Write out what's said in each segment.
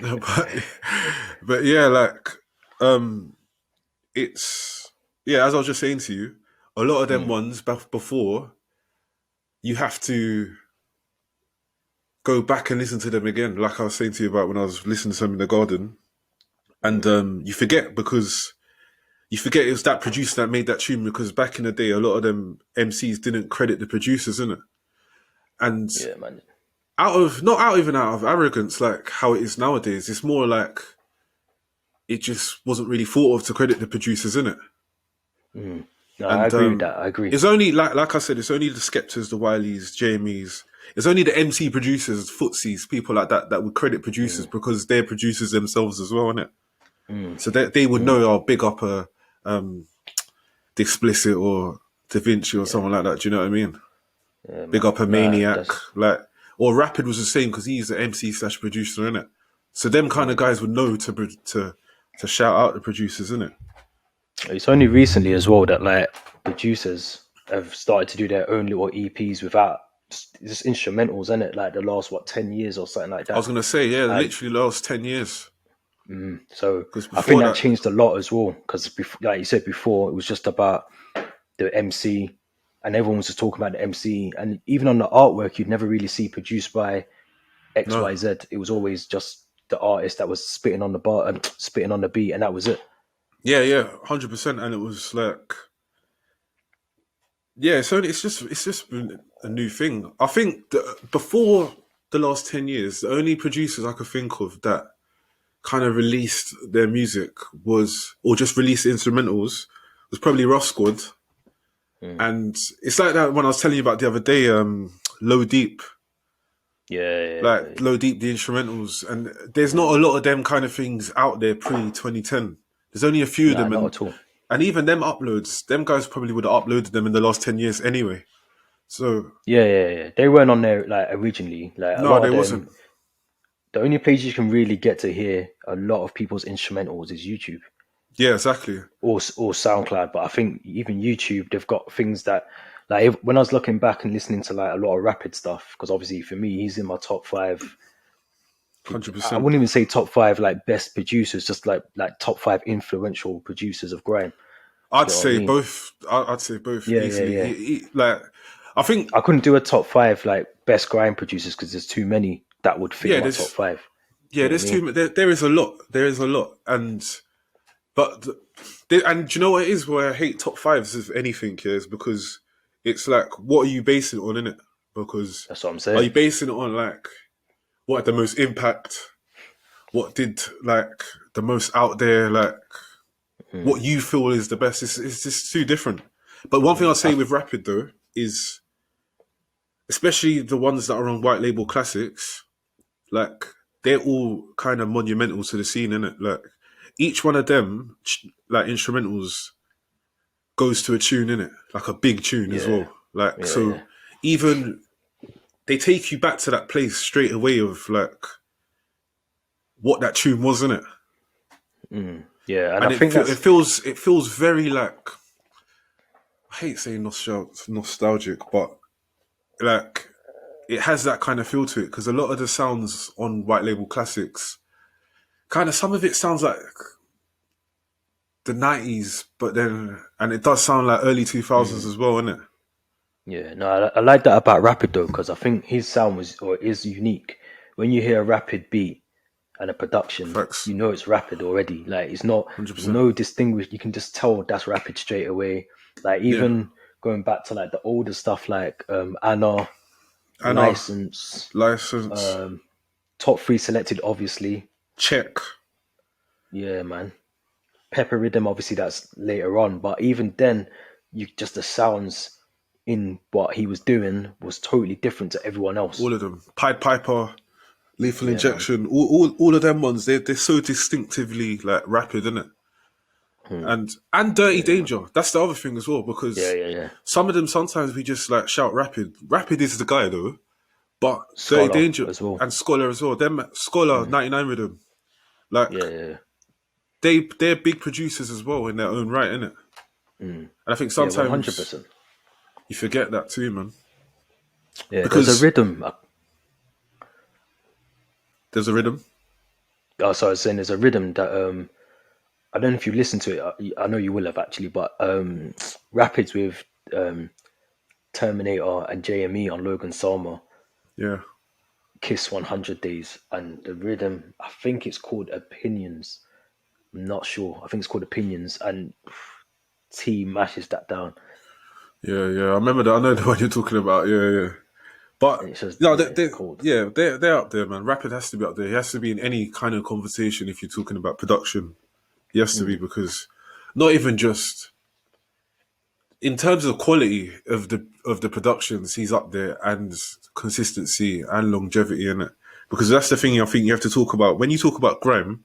but but yeah, like um, it's yeah. As I was just saying to you, a lot of them Mm. ones before you have to go back and listen to them again. Like I was saying to you about when I was listening to them in the garden, and Mm. you forget because you forget it was that producer that made that tune because back in the day, a lot of them MCs didn't credit the producers, innit? And Yeah, man. out of not out even out of arrogance, like how it is nowadays, it's more like it just wasn't really thought of to credit the producers, innit? Mm. No, I And agree with that. I agree. it's only like I said, it's only the Skeptors, the Wileys, Jamies. It's only the MC producers, footsies, people like that that would credit producers Mm. because they're producers themselves as well, innit? Mm. So they would Mm. know I'll big up a the explicit or Da Vinci or Yeah. someone like that. Do you know what I mean? Yeah, Big man. up a Nah, maniac, that's. like or Rapid was the same because he's the MC slash producer, innit? So them kind of Mm. guys would know to shout out the producers, innit? It's only recently as well that like producers have started to do their own little EPs without just instrumentals in it. Like the last 10 years or something like I was that. gonna say, yeah, And literally last 10 years. so Because I think before that that, changed a lot as well. Because like you said before, it was just about the MC, and everyone was just talking about the MC. And even on the artwork, you'd never really see produced by X, no, Y, Z. It was always just the artist that was spitting on the bar, spitting on the beat, and that was it. yeah, 100%, and it was like, yeah, so it's just been a new thing. I think that before the last 10 years, the only producers I could think of that kind of released their music was, or just released instrumentals, was probably Rough Squad. Mm. And it's like that when I was telling you about the other day, Low Deep, Yeah, like Low Deep, the instrumentals, and there's not a mm. lot of them kind of things out there pre 2010. There's only a few of Nah, them, not and at all. even them uploads, them guys probably would have uploaded them in the last 10 years anyway. So Yeah. They weren't on there like originally. Like a no, lot they of wasn't. them, the only place you can really get to hear a lot of people's instrumentals is YouTube Yeah, exactly. or SoundCloud. But I think even YouTube, they've got things that like when I was looking back and listening to like a lot of Rapid stuff, because obviously for me he's in my top five. Hundred I percent. wouldn't even say top five like best producers, just like top five influential producers of grime. Do I'd you know what I say mean? both. I'd say both easily. Yeah. Like, I think, I couldn't do a top five like best grime producers because there's too many that would fit yeah. my top five. Do Yeah, you know what I there's too. mean? There is a lot. There is a lot, and but and do you know what it is? Where I hate top fives of anything is because it's like, what are you basing it on, innit? Because That's what I'm are you saying. basing it on like what had the most impact? What did like the most out there? Like Mm, what you feel is the best? It's just too different. But one thing I'll say with Rapid though is, especially the ones that are on white label classics, like they're all kind of monumental to the scene, innit? Like each one of them, like instrumentals, goes to a tune, innit? Like a big tune as yeah, well. Like so, yeah. even they take you back to that place straight away of like what that tune was, innit? Yeah, and I And think that's it feels very like, I hate saying nostalgic, but like it has that kind of feel to it because a lot of the sounds on white label classics, kind of some of it sounds like the 90s, but then and it does sound like early 2000s as well, isn't it? yeah. No, I like that about Rapid though because I think his sound was or is unique. When you hear a Rapid beat and a production, Facts. you know it's Rapid already. Like it's not. There's 100%. no distinguish. You can just tell that's Rapid straight away. Like Yeah. even going back to like the older stuff like Anna, And our License, license Top Three Selected, obviously. check. Yeah, man. Pepper Rhythm, obviously that's later on, but even then, you just the sounds in what he was doing was totally different to everyone else. All of them. Pied Piper, Lethal Yeah, man. Injection, all of them ones, they're so distinctively like rapid, isn't it? And Dirty Yeah, man. Danger. That's the other thing as well, Yeah, because yeah, yeah. some of them sometimes we just like shout rapid. Rapid is the guy though, but Dirty Scholar Danger as well. and Scholar as well. Them Scholar 99 Rhythm. Like Yeah. they're big producers as well in their own right, innit? And I think Yeah, one hundred sometimes percent. you forget that too, man. Yeah, there's a Because rhythm. there's a rhythm. Oh, so I was saying there's a rhythm that I don't know if you listen to it. I know you will have actually, but Rapids with um, Terminator and JME on Logan Salma, Yeah, Kiss 100 Days, and the rhythm. I think it's called Opinions. I'm not sure. I think it's called Opinions, and T mashes that down. yeah, yeah. I remember that. I know the one you're talking about. Yeah, yeah. But And it's just no, yeah, cold. yeah, they're up there, man. Rapid has to be up there. He has to be in any kind of conversation if you're talking about production. He has to be, Mm, because not even just in terms of quality of the productions, he's up there, and consistency and longevity in it. Because that's the thing I think you have to talk about when you talk about grime.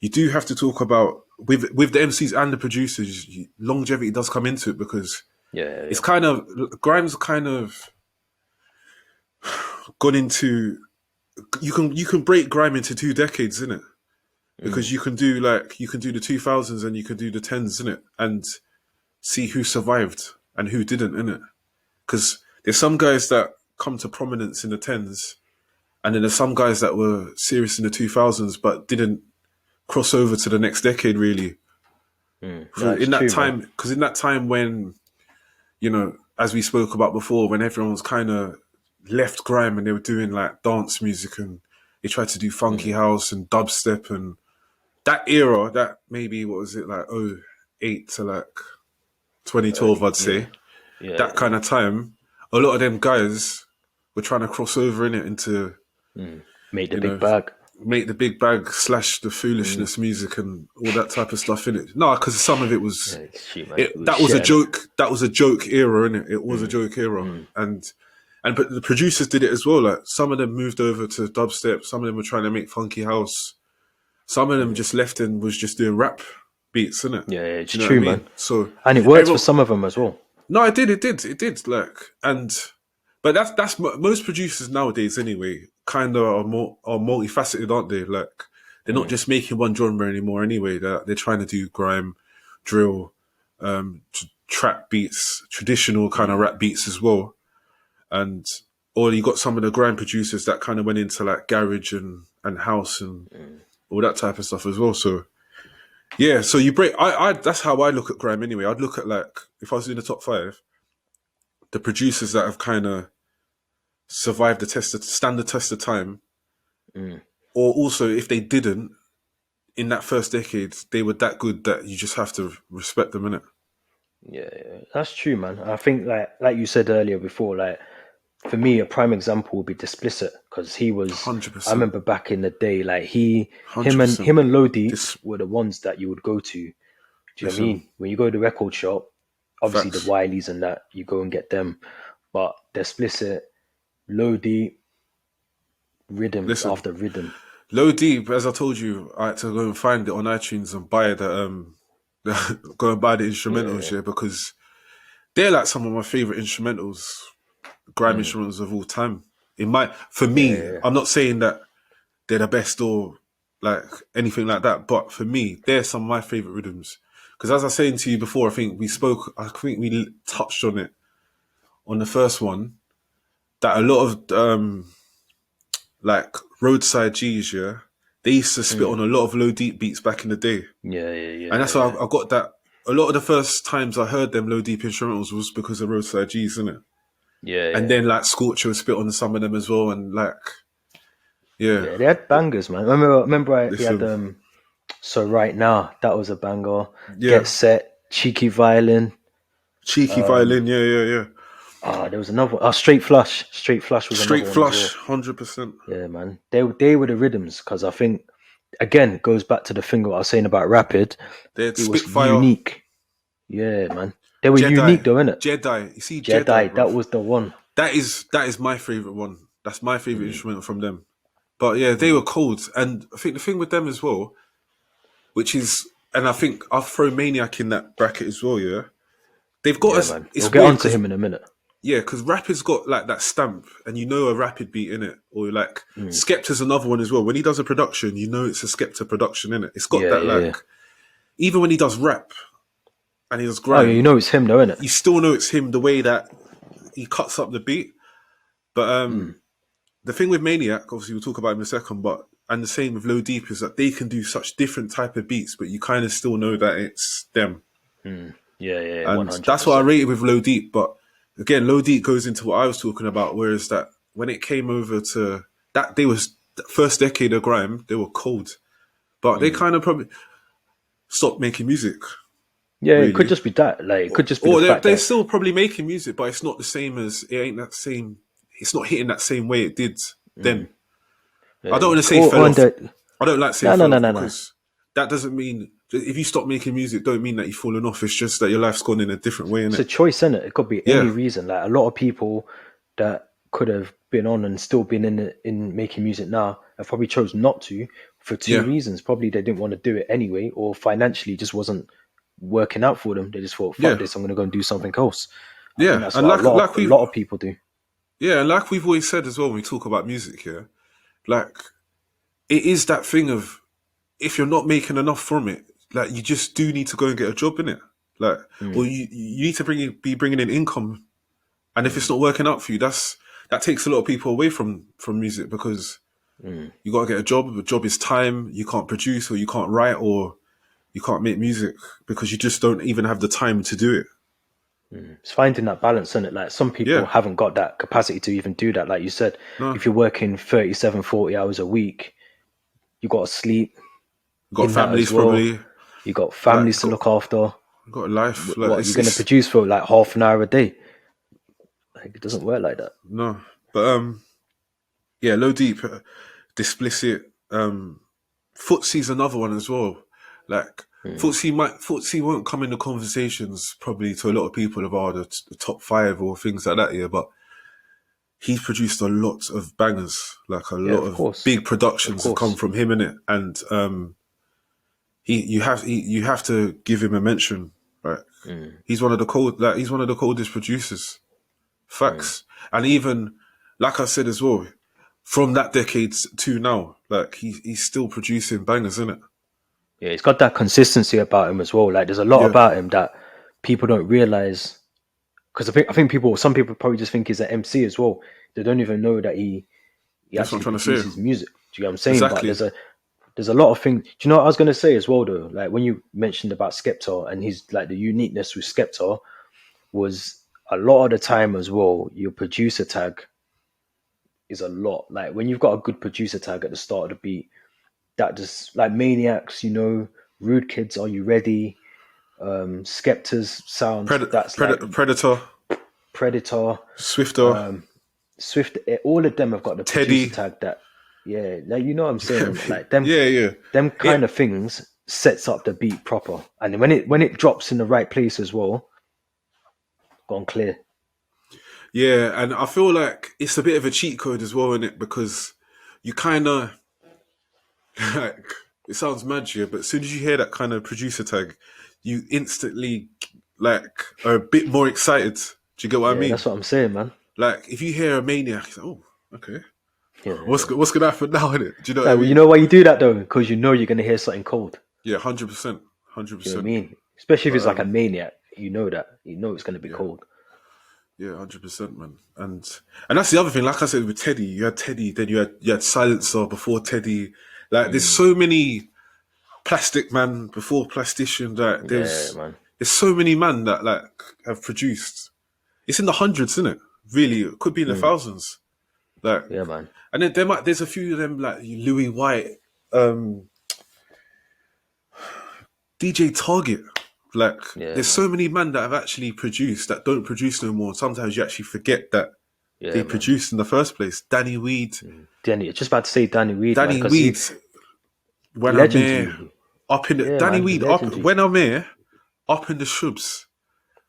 You do have to talk about with the MCs and the producers. Longevity does come into it, because yeah, it's yeah. kind of grime's kind of gone into, you can break grime into 2 decades, isn't it? Because Mm, you can do the 2000s and you can do the tens, isn't it? And see who survived and who didn't, innit? Because there's some guys that come to prominence in the tens, and then there's some guys that were serious in the 2000s but didn't cross over to the next decade, really. No, For it's in that true, man. time, because in that time when, as we spoke about before, when everyone was kind of left grime and they were doing like dance music, and they tried to do funky Mm, house and dubstep, and that era, that maybe, what was it, like '08 to like 2012, early, I'd yeah, say, yeah, that kind of time, a lot of them guys were trying to cross over in it into, make the you big know, bag. make the big bag slash the Mm, foolishness music and all that type of stuff in it. No, because some of it was, yeah, shit, man. It was that was shit, a innit? joke. That was a joke era, innit? It was a joke era, and but the producers did it as well. Like, some of them moved over to dubstep. Some of them were trying to make funky house. Some of them just left and was just doing rap beats, innit? Yeah, yeah, Do it's you know what I true, man. mean? So And it works for everyone, some of them as well. no, it did. Like, and but most producers nowadays anyway. Kind of are multifaceted, aren't they? Like, they're not Mm, just making one genre anymore. Anyway, they're trying to do grime, drill, trap beats, traditional kind of rap beats as well. And or you got some of the grime producers that kind of went into like garage and house and all that type of stuff as well. So yeah, so you break. I that's how I look at grime anyway. I'd look at, like, if I was doing the top five, the producers that have kind of survived stand the test of time, mm. or also if they didn't in that first decade, they were that good that you just have to respect them, innit? Yeah, yeah, that's true, man. I think like you said earlier before, like for me, a prime example would be Displicit because he was. Hundred I percent, remember back in the day, like hundred percent. him and Low Deep This were the ones that you would go to. Do you know what I listen, mean? When you go to the record shop, obviously the facts. Wileys and that, you go and get them. But Displicit, Low Deep, rhythm Listen, after rhythm. Low Deep, as I told you, I had to go and find it on iTunes and buy go and buy the instrumentals, Yeah, yeah, because they're like some of my favorite instrumentals, grime mm, instrumentals of all time. For yeah, me, yeah, I'm not saying that they're the best or like anything like that, but for me, they're some of my favorite rhythms. Because as I was saying to you before, I think we touched on it on the first one, that a lot of like roadside G's, yeah, they used to spit mm, on a lot of low deep beats back in the day, yeah, yeah, and yeah, that's why yeah, I got that. A lot of the first times I heard them low deep instrumentals was because of roadside G's, isn't it? yeah, And yeah. then like Scorcher would spit on some of them as well, and like, yeah, Yeah, they had bangers, man. He had listen, So Right Now, that was a banger. yeah, Get Set, Cheeky Violin. cheeky violin, yeah, yeah, yeah, There was another one. Oh, Straight Flush. Straight Flush was another straight one as flush, well. 100%. Yeah, man. They were the rhythms because I think again it goes back to the thing what I was saying about Rapid. They had It was Spitfire, unique. Yeah, man. They were unique Jedi, though, innit? Jedi. You see Jedi, Jedi, bro. that was the one. That is my favorite one. That's my favorite Mm, instrument from them. But yeah, they were mm. cold, and I think the thing with them as well, which is, and I think I'll throw Maniac in that bracket as well. Yeah, they've got Yeah, us. man. We'll It's get weird onto because, him in a minute. yeah, because Rapper's got like that stamp, and you know a Rapid beat in it, or like Mm. Skepta's another one as well. When he does a production, you know it's a Skepta production in it. It's got Yeah, that, yeah, yeah. like, even when he does rap and he does Oh, yeah, you grime, know it's him though, innit? you still know it's him the way that he cuts up the beat. But Mm. the thing with Maniac, obviously we'll talk about him in a second, but and the same with Low Deep is that they can do such different type of beats, but you kind of still know that it's them. Yeah, one And hundred that's what I percent. rated with Low Deep. But again, Low Deep goes into what I was talking about, whereas that when it came over to that, they was the first decade of grime, they were cold, but they kind of probably stopped making music, Yeah, it could really. just be that. Like, it could just be the Or fact they're that still probably making music, but it's not the same as it ain't that same. It's not hitting that same way it did then. I don't want to say or fell on off. the I don't like to say no, no, fell no, off no, no. because that doesn't mean if you stop making music, don't mean that you've fallen off. It's just that your life's gone in a different way, It's a innit? choice, isn't it? It could be any Yeah, reason. Like a lot of people that could have been on and still been in making music now have probably chose not to for two yeah, reasons. Probably they didn't want to do it anyway, or financially just wasn't working out for them. They just thought, "Fuck yeah, this, I'm going to go and do something else." I think yeah. that's And what like a we've lot of people do. yeah, and like we've always said as well when we talk about music here, like it is that thing of if you're not making enough from it, like you just do need to go and get a job in it, like or you need to be bringing in income. And if it's not working out for you, that takes a lot of people away from music because you got to get a job. The job is time. You can't produce or you can't write or you can't make music because you just don't even have the time to do it. It's finding that balance, isn't it? Like some people Yeah, haven't got that capacity to even do that. Like you said, no, if you're working 37, 40 hours a week, you got to sleep got in that as families well. probably You got like families to look after. got a life. Like What you're going to produce for like half an hour a day? Like it doesn't work like that. no, but yeah, Low Deep, Displicit, Footsie's another one as well. Like Footsie won't come in the conversations probably to a lot of people about the top five or things like that. Yeah, but he's produced a lot of bangers. Like a Yeah, lot of of course, big of productions have come course. from him in it, and you have to give him a mention. Like he's one of the he's one of the coldest producers. Facts, and even like I said as well, from that decade to now, like he's still producing bangers, isn't it? Yeah, he's got that consistency about him as well. Like there's a lot Yeah, about him that people don't realize because I think some people probably just think he's an MC as well. They don't even know that he that's what I'm actually trying to say. produces music. Do you get what I'm saying? But Exactly. there's a lot of things. Do you know what I was gonna say as well though? Like when you mentioned about Skepta and his like the uniqueness with Skepta was a lot of the time as well. Your producer tag is a lot. Like when you've got a good producer tag at the start of the beat, that just like Maniacs, Rude Kids, Are You Ready? Skepta's sound, that's like Predator, Predator, Swifter, Swift. All of them have got the producer Teddy. tag that, yeah, like you know what I'm saying, and like them, Yeah, yeah, them it. kind of things sets up the beat proper, and then when it drops in the right place as well, gone clear. Yeah, and I feel like it's a bit of a cheat code as well in it because you kind of like it sounds mad here, but as soon as you hear that kind of producer tag, you instantly like are a bit more excited. Do you get what I Yeah, mean? that's what I'm saying, man. Like if you hear a maniac, it's like, oh, okay, Yeah, what's gonna happen now in it? Do you know what I like, well, you mean? know why you do that though? Because you know you're gonna hear something cold. Yeah, 100%, hundred Do you know what I percent. mean? Especially if But it's like a maniac, you know that. You know it's gonna be yeah, cold. yeah, 100%, man. And that's the other thing. Like I said with Teddy, you had Teddy, then you had Silencer before Teddy. Like there's so many Plastic Man before Plastician. Like Yeah, man. there's so many man that like have produced. It's in the hundreds, isn't it? Really, it could be in the thousands. Like, Yeah, man. and then there's a few of them like Louis White, DJ Target. Like, Yeah, there's man. so many men that have actually produced that don't produce no more. Sometimes you actually forget that Yeah, they man. produced in the first place. Danny Weed, Just about to say Danny Reed, man, Danny because he Weed, when I'm here, legendary. up in the Yeah, Danny man, Weed, up legendary. when I'm here, up in the shrubs.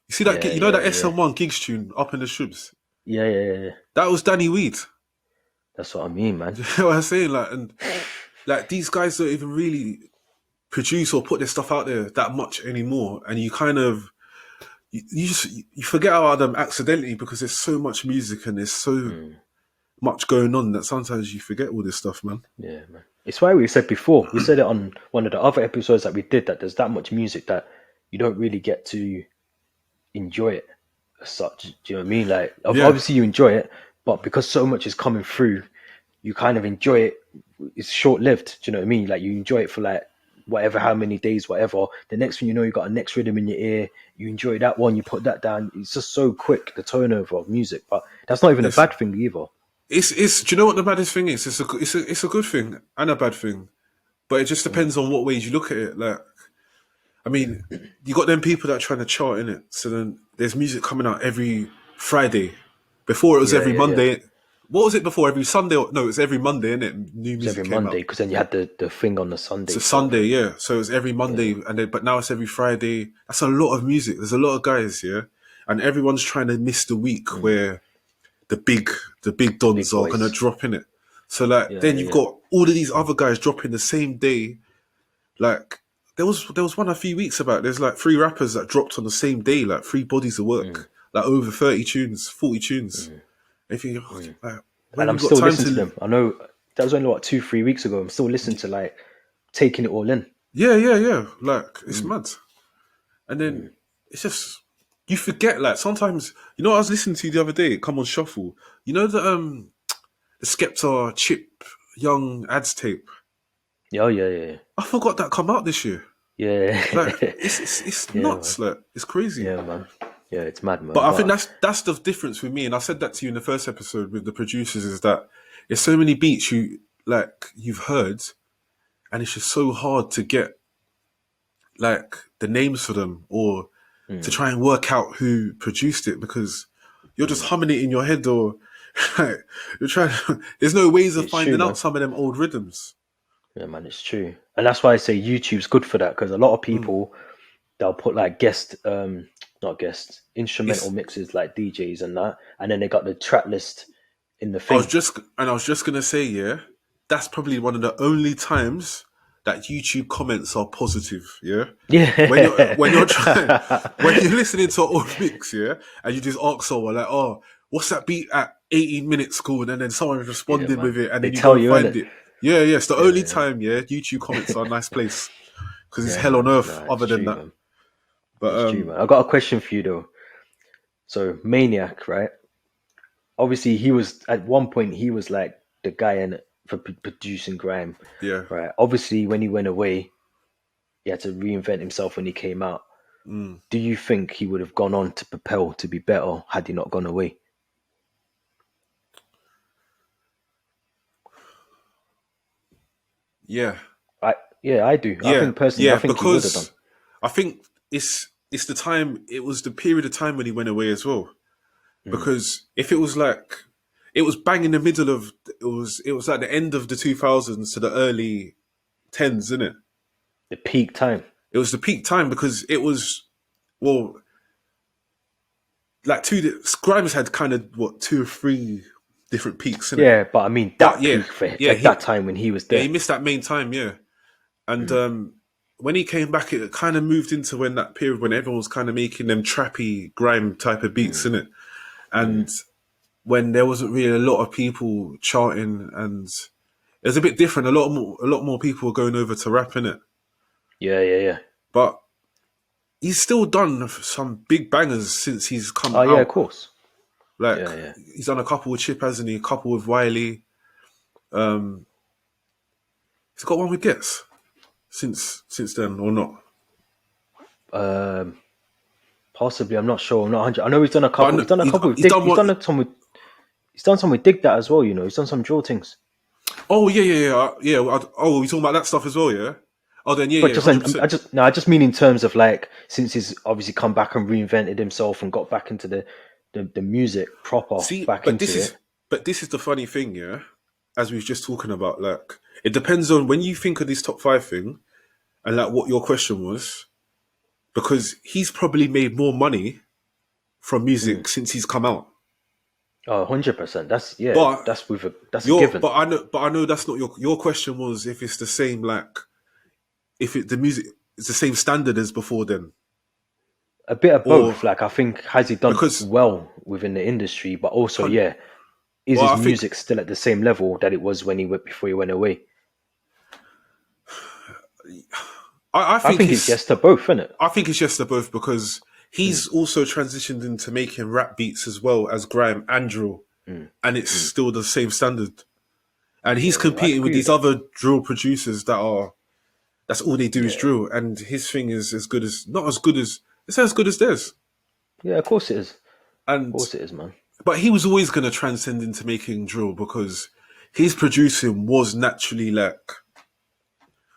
You see that? Yeah, You know yeah, that yeah, SM1 gigs tune, up in the shrubs. yeah. That was Danny Weed. That's what I mean, man. You know what I'm saying? Like, and like these guys don't even really produce or put their stuff out there that much anymore, and you kind of you just you forget about them accidentally because there's so much music and there's so much going on that sometimes you forget all this stuff, man. Yeah, man. It's why we said before. We said it on one of the other episodes that we did that there's that much music that you don't really get to enjoy it as such. Do you know what I mean? Like, Yeah, obviously you enjoy it, but because so much is coming through, you kind of enjoy it. It's short lived. Do you know what I mean? Like you enjoy it for like whatever, how many days, whatever. The next thing you know, you got a next rhythm in your ear. You enjoy that one, you put that down. It's just so quick, the turnover of music. But that's not even a It's bad thing either. it's. Do you know what the baddest thing is? It's a good thing and a bad thing, but it just Mm. depends on what ways you look at it. Like, I mean, you got them people that are trying to chart in it. So then there's music coming out every Friday. Before it was Yeah, every yeah, yeah. Monday. What was it before? Every Sunday? No, it was every Monday, innit? New It's every music came Monday out. because then you had the thing on the It's Sunday a sort of Sunday, thing. yeah. So it was every Yeah. Monday, and then but now it's every Friday. That's a lot of music. There's a lot of guys, yeah, and everyone's trying to miss the week Mm. where the big the big The dons big are gonna boys. drop in it. So like Yeah, then yeah, you've yeah. got all of these other guys dropping the same day. Like there was one a few weeks about. There's like three rappers that dropped on the same day, like three bodies of Mm, work, like over 30 tunes, 40 tunes. mm, And you think, oh, mm. like, where And have I'm you got still time listening to to? them. I know that was only what 2, 3 weeks ago. I'm still listening to like taking it all in. Yeah, yeah, yeah. Like it's Mm, mad. And then mm. it's just you forget. Like sometimes, you know, what I was listening to the other day. Come on, shuffle. You know the Skepta Chip Young ads tape. Yeah, oh, yeah, yeah, I forgot that come out this year. yeah, Like yeah, it's yeah, man. nuts. Like it's crazy. Yeah, man. Yeah, it's mad, But man. I think But that's the difference with me. And I said that to you in the first episode with the producers is that there's so many beats you've heard, and it's just so hard to get like the names for them or to mm, try and work out who produced it because you're just mm. humming it in your head or like, you're trying there's no ways of It's true, finding out man. some of them old rhythms. Yeah, man. It's true, and that's why I say YouTube's good for that because a lot of Mm. people they'll put like not guest, instrumental It's mixes like DJs and that, and then they got the track list in the I was thing. just and I was just gonna say, yeah, that's probably one of the only times that YouTube comments are positive, yeah. When you're trying Yeah. when you're listening to an old mix, yeah, and you just ask someone like, oh, what's that beat at 18 minutes cool, and then someone Yeah, responded man. with it, and They then you go tell and you, find innit? it. Yeah, yeah, it's the only Yeah, time, yeah, YouTube comments are a nice place because it's yeah, hell on man. earth Nah, it's other than true, that. man. But It's true, man. I got a question for you though. So, Maniac, right? Obviously, he was at one point he was like the guy in it for producing Grime, yeah, right? Obviously, when he went away, he had to reinvent himself when he came out. mm, Do you think he would have gone on to propel to be better had he not gone away? yeah, I do. I yeah, think personally, I yeah, think he would have done. because I think it's the time. It was the period of time when he went away as well. Mm. Because if it was like it was bang in the middle of it was like the end of the 2000s to the early tens, isn't it? The peak time. It was the peak time because it was well like Grimes had kind of what two or three different peaks in it. Yeah, but I mean But that yeah, peak for yeah, like that time when he was he there. missed that main time, yeah. And Mm. when he came back, it kind of moved into when that period when everyone was kind of making them trappy grime type of beats Mm. in it, Mm. and when there wasn't really a lot of people charting, and it was a bit different. A lot more people were going over to rap in it, Yeah, yeah, yeah. but he's still done some big bangers since he's come Oh yeah, of out. course. Like Yeah, yeah. he's done a couple with Chip, hasn't he? A couple with Wiley. Um, he's got one with Gets since then or not. Um, Possibly. I'm not sure. I'm not 100. I know he's done a But I couple. He's know, done a he's, couple with he's Dig. done what? He's done some with Dig that as well. You know, he's done some drill things. Oh yeah, yeah, yeah, yeah. Oh, we talking about that stuff as well, yeah. Oh, then yeah, But yeah, just, 100%. I just mean in terms of like since he's obviously come back and reinvented himself and got back into the music proper See, back into it. but this is the funny thing, yeah. As we was just talking about, like it depends on when you think of this top five thing and like what your question was, because he's probably made more money from Mm. music since he's come out. Oh, 100%. That's yeah. But That's a given. but I know that's not your question was if it's the same like if the music is the same standard as before then A bit of or both. Like I think has he done because well within the industry, but also hun- yeah, is well his I think music still at the same level that it was when he went before he went away? I I think think it's it's yes to both, isn't it? I think it's just the both because Mm, he's also transitioned into making rap beats as well as grime and drill, mm, and it's mm. still the same standard. and he's Yeah, I'd competing with agree with these that. other drill producers that are that's all they do is Yeah, drill, and his thing is as good as not as good as it's as good as theirs. yeah, of course it is. Of And course it is, man. but he was always going to transcend into making drill because his producing was naturally like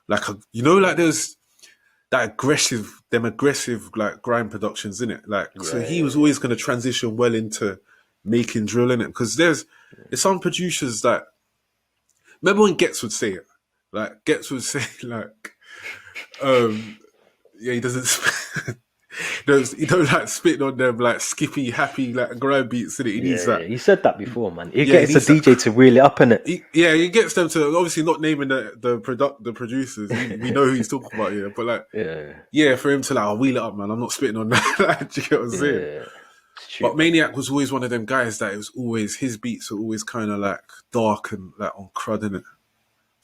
a like there's that aggressive them aggressive like grime productions in it like so Yeah, he yeah, was always going to transition well into making drill in it because there's some producers that remember when Getz would say it like Getz would say like um yeah he doesn't you don't like spitting on them like skippy happy like grime beats in it he yeah, needs yeah. that You said that before, man. It yeah he gets a needs that DJ to reel it up in it. yeah, he gets them to obviously not naming the producers. We know who he's talking about here, but like, Yeah, yeah, for him to like, wheel it up, man. I'm not spitting on that. Like, do you get what I'm saying? yeah. It's true, But man. Maniac was always one of them guys that it was always his beats are always kind of like dark and like on crud in it.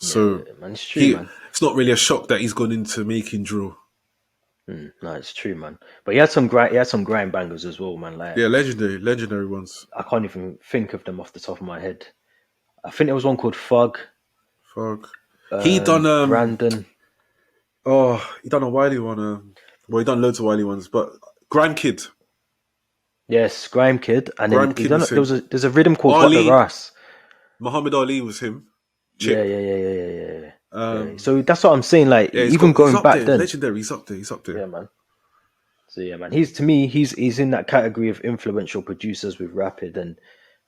Yeah, So man. It's true, he, man. it's not really a shock that he's gone into making drill. No, it's true, man. But he had some grind bangers as well, man. Like Yeah, legendary ones. I can't even think of them off the top of my head. I think there was one called Fug, Fuck. He done Brandon. he done a Wiley one. Well, he done loads of Wiley ones, but Grime Kid, Yes, Grime Kid, and then Grime he Kid done. was There him. was there's a rhythm called What the Ali Ras. Muhammad Ali was him. Yeah, Chip. yeah, yeah, yeah, yeah, yeah, yeah. Yeah. Um, So that's what I'm saying. Like yeah, even he's going up back there. then, Legendary. He's up there. He's up there. yeah, man. So yeah, man. He's to me, he's in that category of influential producers with Rapid, and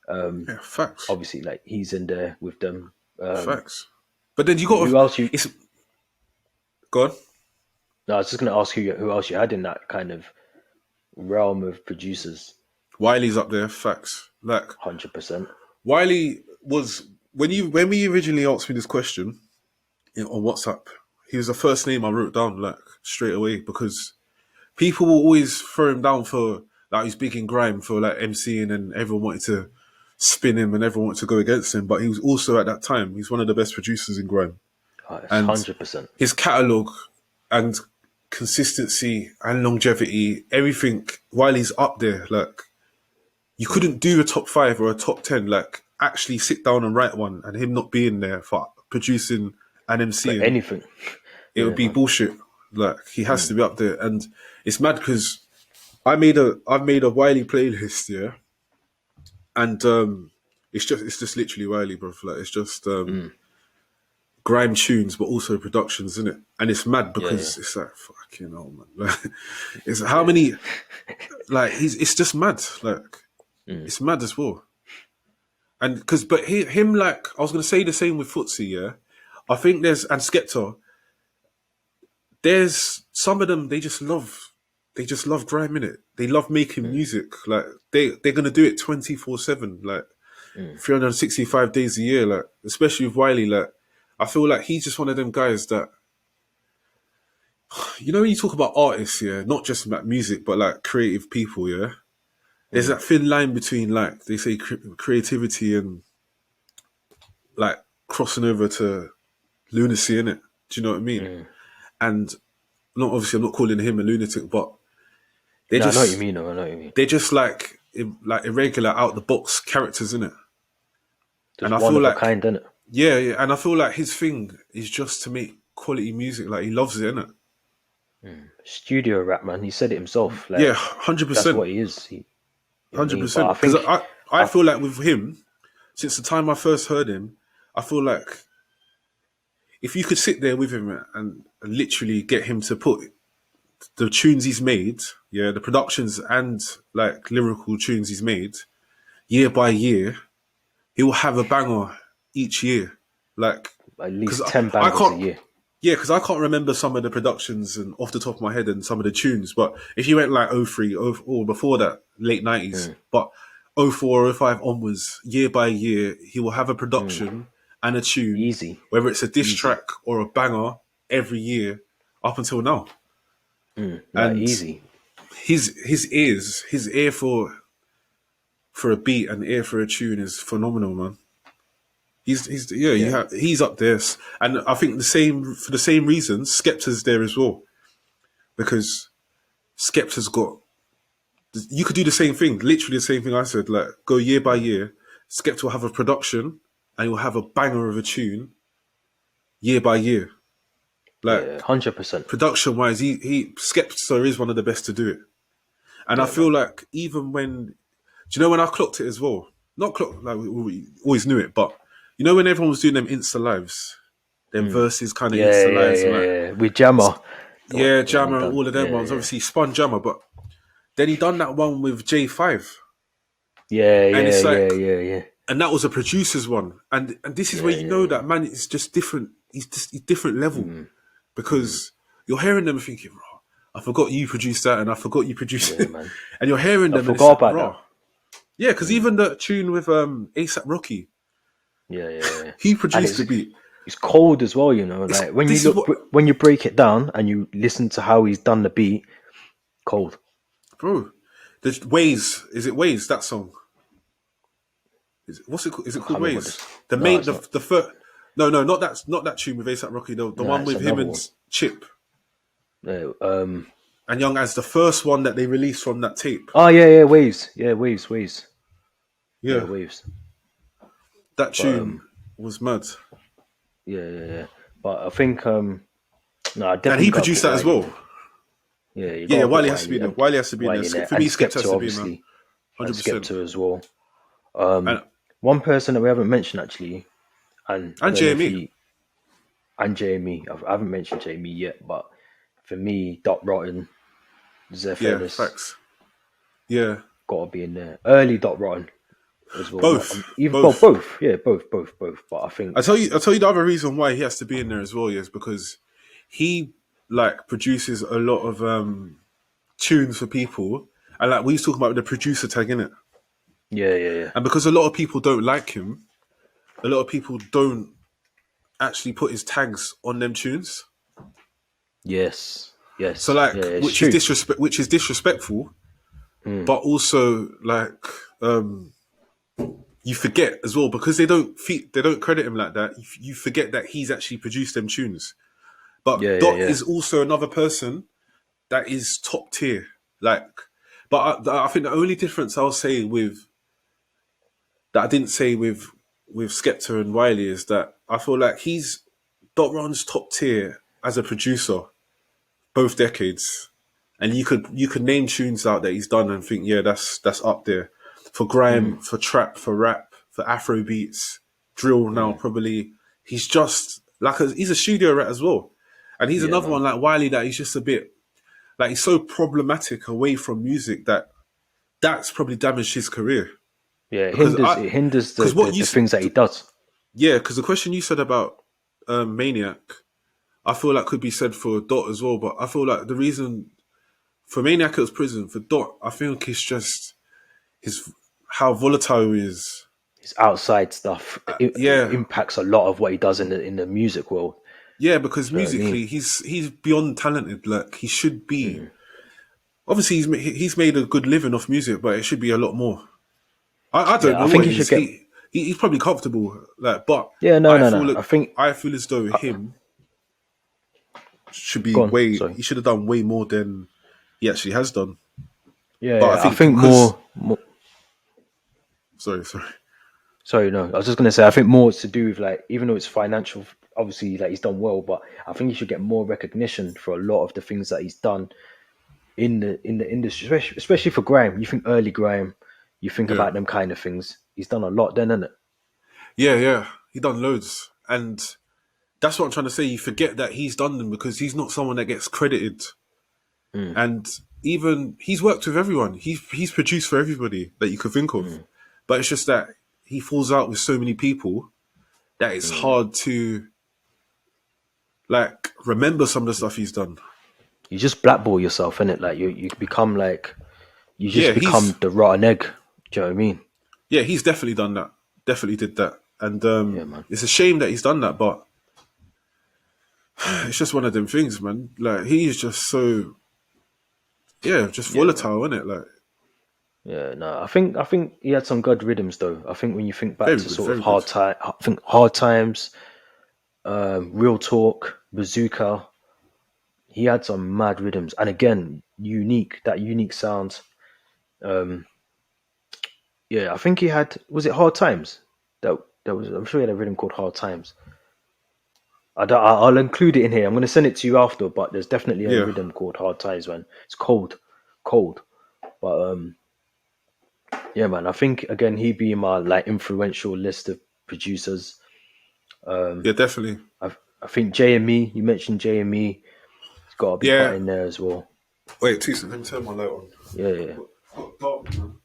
Yeah, facts, obviously like he's in there with them. facts. But then you got Who to. else you? It's gone. No, I was just gonna ask who else you had in that kind of realm of producers. Wiley's up there. Facts. Like 100%. Wiley was when we originally asked me this question on WhatsApp. He was the first name I wrote down like straight away because people will always throw him down for like he's big in grime for like MCing and everyone wanted to spin him and everyone wanted to go against him. But he was also at that time he's one of the best producers in grime. It's And 100%. his catalogue and consistency and longevity, everything, while he's up there, like you couldn't do a top 5 or a top 10, like actually sit down and write one and him not being there for producing and For MCing, anything. it would Yeah, be man. bullshit. Like he has to be up there. And it's mad because I've made a Wiley playlist, yeah. And it's just literally Wiley, bro. Like it's just grime tunes, but also productions, isn't it? And it's mad Yeah, yeah, because it's like fucking hell, man. Like, it's how many like it's just mad. Like it's mad as well. And because him like I was gonna say the same with Footsie, yeah. I think there's and Skepta. There's some of them they just love grime in it. They love making music. Like they're gonna do it 24/7, like 365 days a year. Like especially with Wiley, like I feel like he's just one of them guys that when you talk about artists, yeah, not just about music, but like creative people, yeah. There's that thin line between like they say creativity and like crossing over to lunacy in it. Do you know what I mean? And not obviously, I'm not calling him a lunatic, but they're No, I know what you just mean. No, I know what you mean. they're just like irregular, out the box characters in it. And Just I one feel of a like kind, innit? yeah, and I feel like his thing is just to make quality music. Like he loves it, innit? Studio rap, man. He said it himself. Yeah, Like hundred that's percent, what he is. You know what I hundred mean? But percent. I Because think I I feel like with him, since the time I first heard him, I feel like if you could sit there with him and literally get him to put the tunes he's made, yeah, the productions and like lyrical tunes he's made, year by year, he will have a banger each year. Like, at because least 10 I bangers a can't, year. yeah, because I can't remember some of the productions and off the top of my head and some of the tunes. But if you went like '03, or before that, late '90s, but '04 or '05 onwards, year by year, he will have a production and a tune, Easy. whether it's a diss Easy. track or a banger, every year up until now. Like And easy. his ear for a beat and ear for a tune is phenomenal, man. He's yeah, Yeah. he's up there, and I think the same for the same reasons. Skepta's there as well because Skepta's got. You could do the same thing, literally the same thing I said. Like go year by year, Skepta will have a production and he'll have a banger of a tune year by year. Yeah, Like 100%. production wise, he Skepta is one of the best to do it. And I Yeah, feel man. like even when, do you know when I clocked it as well? Not clocked, like we always knew it, but you know when everyone was doing them Insta lives, them Mm. verses kind of Yeah, Insta yeah, lives and yeah, like, yeah. With Jammer, yeah, the one he Jammer and done. all of them Yeah, ones. yeah, Obviously, he spun Jammer, but then he done that one with J5, yeah, and yeah, it's yeah, like, yeah, yeah, and that was a producer's one, and this is where yeah, you yeah, know yeah. that man is just different. He's different level Mm, mm, because you're hearing them thinking, raw, I forgot you produced that, and I forgot you produced yeah, it, man. and you're hearing I them, and it's forgot like, about that. raw, yeah, because Mm, even the tune with ASAP Rocky, yeah, yeah, yeah. he And produced the beat. it's cold as well, you know. Like when you This is look what, when you break it down and you listen to how he's done the beat, cold. bro. The Ways, is it Ways? That song, what's it? Is I it can't called remember Ways? this. The No, main, it's not. the first. No, no, not that tune with ASAP Rocky. The No, one it's with him another and one. Chip Yeah, and Young as the first one that they released from that tape. oh yeah, yeah, waves. Yeah, waves, waves. Yeah, Yeah, waves. that But tune was mad, yeah, yeah, yeah. But I think no, I and definitely he gotta produced put that as Wiley in well. there. Yeah, you Yeah, yeah, gotta put Wiley has to be Wiley in there. and Wiley has to be in there. Wiley in there, For me, and Skepta has Skepta to be in there, obviously, and 100%. Skepta as well. And One person that we haven't mentioned actually, and I and don't know if JME. he and Jamie. I haven't mentioned Jamie yet, but for me, Dot Rotten, Zeph Yeah, Ellis, facts. Yeah, gotta be in there. Early Dot Rotten as well. Not both, even well, both. both. Yeah, both. But I think I tell you the other reason why he has to be in there as well is because he like produces a lot of tunes for people, and like we was talking about the producer tag in it, yeah, yeah, yeah. and because a lot of people don't like him, a lot of people don't actually put his tags on them tunes. Yes, So yes, yeah, like, it's true. which is disrespectful, Mm, but also like you forget as well because they don't credit him like that. You forget that he's actually produced them tunes. yeah, But yeah, Dot yeah. is also another person that is top tier. Like, but I think the only difference I'll say with that I didn't say with Skepta and Wiley is that I feel like he's Dot Ron's top tier as a producer both decades, and you could name tunes out that he's done and think yeah that's up there for Mm, grime, for trap, for rap, for Afro beats, drill now mm, probably. He's just like he's a studio rat as well, and he's yeah, another man. one like Wiley that he's just a bit like he's so problematic away from music that that's probably damaged his career Yeah, because it hinders because what you the things that he does. yeah because the question you said about Maniac I feel like could be said for Dot as well, but I feel like the reason for Maniac it was prison for Dot I think it's just his how volatile he is. His outside stuff it Yeah, impacts a lot of what he does in the music world. yeah, because Do you know what I mean? musically he's beyond talented. Like he should be. Mm. Obviously, he's made a good living off music, but it should be a lot more. I don't Yeah, I know think what he it should is. get. He's probably comfortable, like, but Yeah, no, I no, feel no. like I feel as though him should be Go on. way. Sorry. He should have done way more than he actually has done. Yeah, But I yeah. I think think because more. sorry, Sorry, no. I was just gonna say. I think more it's to do with like, even though it's financial, obviously, like he's done well, but I think he should get more recognition for a lot of the things that he's done in the industry, especially for grime. You think early grime, you think yeah, about them kind of things. He's done a lot then, isn't it? yeah, yeah. He done loads, and that's what I'm trying to say. You forget that he's done them because he's not someone that gets credited. Mm, And even he's worked with everyone. He's produced for everybody that you could think of. mm, But it's just that he falls out with so many people that it's mm. hard to like remember some of the stuff he's done. You just blackball yourself, innit? Like you become like you Yeah, just become the rotten egg. Do you know what I mean? he's definitely done that. Definitely did that. And Yeah, man. it's a shame that he's done that, but it's just one of them things, man. Like he is just so just Yeah, man. volatile, isn't it? Like Yeah, no. I think he had some good rhythms though. I think when you think back very to good, sort of very good. I think hard times, real talk, bazooka. He had some mad rhythms, and again, unique. That unique sound. Um, yeah, I think he had. Was it hard times? That I'm sure he had a rhythm called Hard Times. I'll include it in here. I'm going to send it to you after, but there's definitely a Yeah, rhythm called Hard Times, man. It's cold. But yeah, man. I think again he'd be in my like influential list of producers. yeah, definitely. I think JME. You mentioned JME. He's got to be put Yeah. in there as well. Wait, 2 seconds. Let me turn my light on. Yeah, yeah. Got dark, man.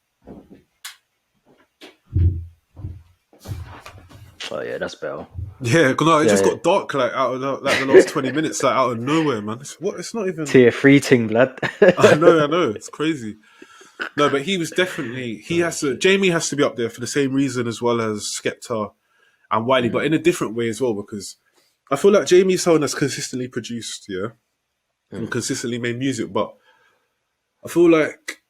Oh yeah, that's better. Yeah, no, it Yeah, just yeah. got dark like out of like the last 20 minutes, like out of nowhere, man. It's not even. Tier 3 ting, blood. I know, it's crazy. No, but he was definitely he Oh has to. shit. Jamie has to be up there for the same reason as well as Skepta and Wiley, but in a different way as well because I feel like Jamie's someone that's consistently produced, yeah, and consistently made music, but I feel like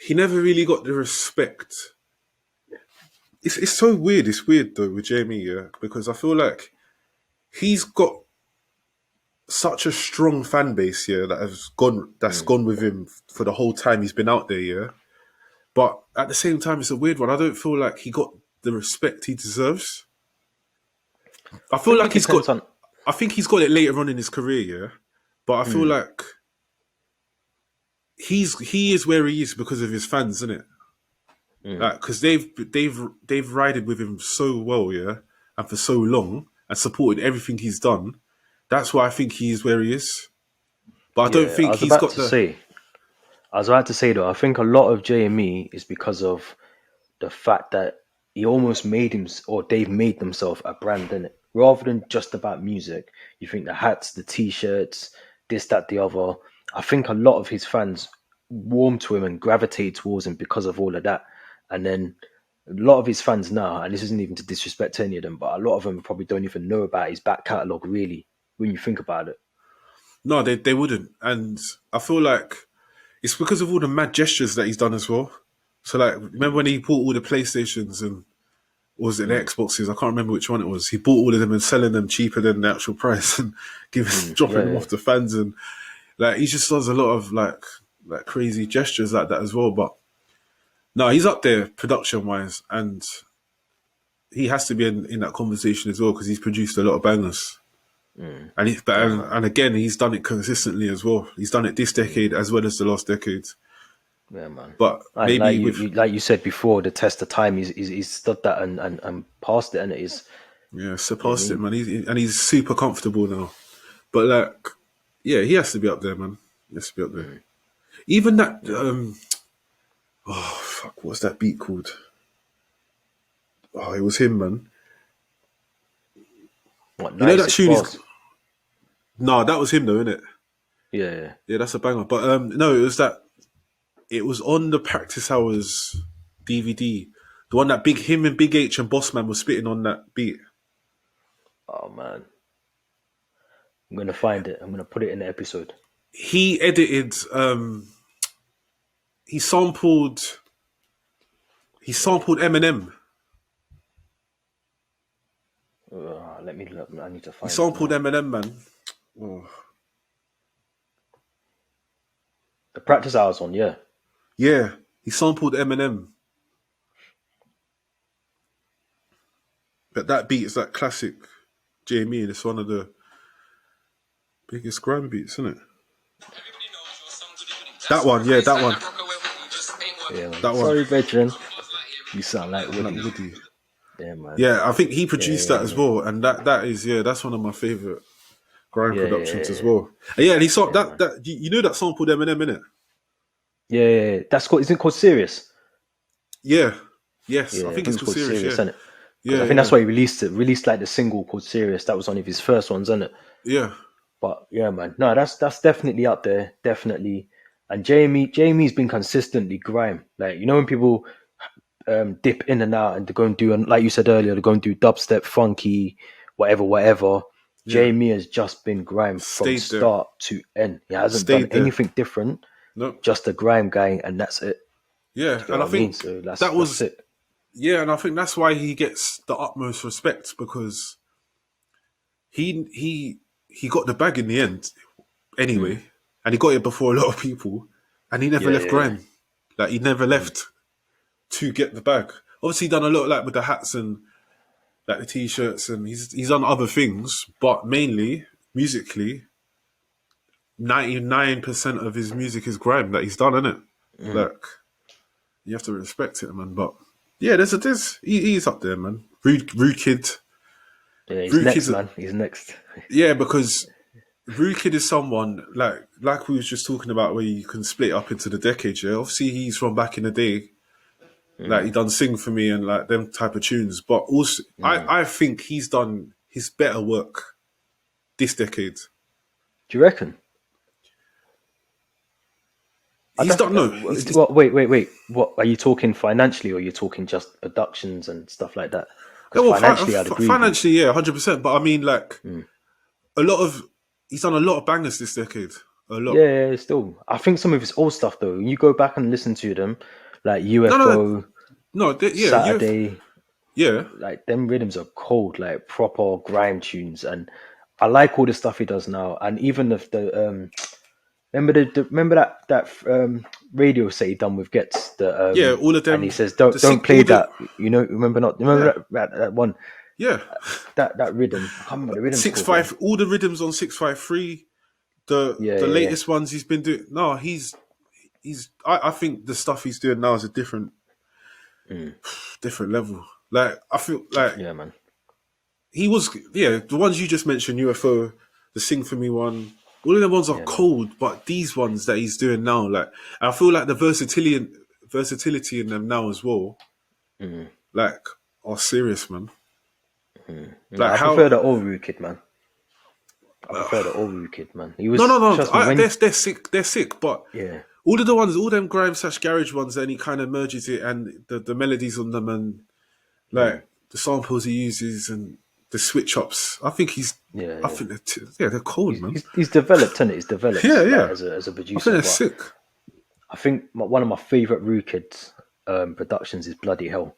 he never really got the respect. It's so weird. It's weird though with Jamie, yeah, because I feel like he's got such a strong fan base, yeah, that's gone with him for the whole time he's been out there, yeah. But at the same time, it's a weird one. I don't feel like he got the respect he deserves. I I feel think like it depends on. I think he's got it later on in his career, yeah. But I feel like he is where he is because of his fans, isn't it? Like, because they've rided with him so well, yeah, and for so long, and supported everything he's done. That's why I think he is where he is. But I don't Yeah, think he's got the. I was about to say though, I think a lot of JME is because of the fact that he almost made him, or they've made themselves a brand, in it. Rather than just about music, you think the hats, the t-shirts, this, that, the other. I think a lot of his fans warm to him and gravitate towards him because of all of that. And then a lot of his fans now, and this isn't even to disrespect any of them, but a lot of them probably don't even know about his back catalogue really, when you think about it. No, they wouldn't. And I feel like it's because of all the mad gestures that he's done as well. So, like, remember when he bought all the PlayStations and or was it the Xboxes? I can't remember which one it was. He bought all of them and selling them cheaper than the actual price and dropping Yeah, them yeah. off to fans. And like, he just does a lot of like crazy gestures like that as well. But no, he's up there production wise, and he has to be in that conversation as well because he's produced a lot of bangers. And Yeah, man. and again, he's done it consistently as well. He's done it this decade as well as the last decade. Yeah, man. But And maybe with like you said before, the test of time, he's stood that and passed it, and it is. yeah, You know what I surpassed it, mean? man. He's super comfortable now. But like, yeah, he has to be up there, man. He has to be up there. Even that, oh fuck, what's that beat called? Oh, it was him, man. What, You know that 96 tune is bars? no, that was him though, isn't it? Yeah, yeah. Yeah, that's a banger. But no, it was that. It was on the Practice Hours DVD, the one that him and Big H and Bossman was spitting on that beat. Oh man, I'm gonna find it. I'm gonna put it in the episode. He edited. He sampled. He sampled Eminem. Let me look. I need to He find it sampled now. Eminem, man. Oh. The practice hours one, yeah. Yeah, he sampled Eminem. But that beat is that classic Jamie, and it's one of the biggest grime beats, isn't it? That one, yeah, that one, Yeah, man. that one. Sorry, veteran. You sound like Like Woody. Woody. Yeah, man. Yeah, I think he Yeah, produced yeah, that as yeah. well, and that is that's one of my favorite grime Yeah, yeah, productions as yeah, well. And yeah, and he saw yeah, man. that you know that sampled Eminem in it. Yeah, yeah, yeah. That's called. Isn't it called Serious? Yeah, yes, Yeah, I I think think it's it's called called Serious. Serious, Yeah, isn't it? Because I yeah, think that's yeah, why he released it. Released like the single called Serious. That was one of his first ones, isn't it? yeah, But yeah, man. No, that's definitely up there. Definitely. And Jamie's been consistently grime. Like, you know, when people dip in and out and they're going to do, and like you said earlier, they're going to do dubstep, funky, whatever. yeah. Jamie has just been grime from Stayed there, start to end. He hasn't done stayed there. anything different, No, just a grime guy, and that's it. Do yeah, you get and I what I mean? think So that that's was sick. yeah, and I think that's why he gets the utmost respect because he got the bag in the end anyway, and he got it before a lot of people, and he never Yeah, left yeah, yeah. grime. Like he never left to get the bag. Obviously, he done a lot like with the hats and like the t-shirts, and he's done other things, but mainly musically, 99% of his music is grime that he's done, isn't it? Mm. Like you have to respect it, man. But yeah, he's up there, man. Rude Kid, Yeah, he's Rude next, Kid's man. He's next. yeah, because Rude Kid is someone like we was just talking about where you can split up into the decades. Yeah, obviously he's from back in the day. Like he Mm. done Sing for Me and like them type of tunes, but also Mm. I think he's done his better work this decade. Do you reckon? I He's don't. done no. Well, wait. What are you talking financially, or are you talking just productions and stuff like that? Yeah, Because well, financially, I'd agree with you. financially, yeah, 100%. But I mean, like Mm. a lot of he's done a lot of bangers this decade. A lot. Yeah, still, I think some of his old stuff though. You go back and listen to them, like No, no, UFO, no. Yeah, you. Saturday. Yeah, Like them rhythms are cold, like proper grime tunes, and I like all the stuff he does now. And even if remember remember that radio set he done with Gets the yeah. All of and he them. says The don't sick. play All the. that, remember not Yeah, remember that one, yeah. that rhythm, I can't remember the rhythm's Six called, man. five. All the rhythms on 653. Yeah, The yeah, yeah. latest ones he's been doing. No, he's. I think the stuff he's doing now is a Mm, different level. Like I feel like yeah, man. he was. Yeah, the ones you just mentioned, UFO, the Sing for Me one. All of them ones are Yeah, man. cold, but these ones that he's doing now, like I feel like the versatility in them now as well, Mm, like are serious, man. no, Like I prefer the how old Roo Kid, man. I prefer the old Roo Kid, man. He no, no, was, no. trust me, when They're sick. They're sick. But yeah, all of the ones, all them grime slash garage ones, and he kind of merges it, and the melodies on them, and mm, like the samples he uses, and the switch ups. I think yeah, I yeah. think they're cold, man. He's developed, and he's Yeah, developed like yeah. as a I think producer. they're But sick. I think one of my favorite Roo Kids productions is Bloody Hell.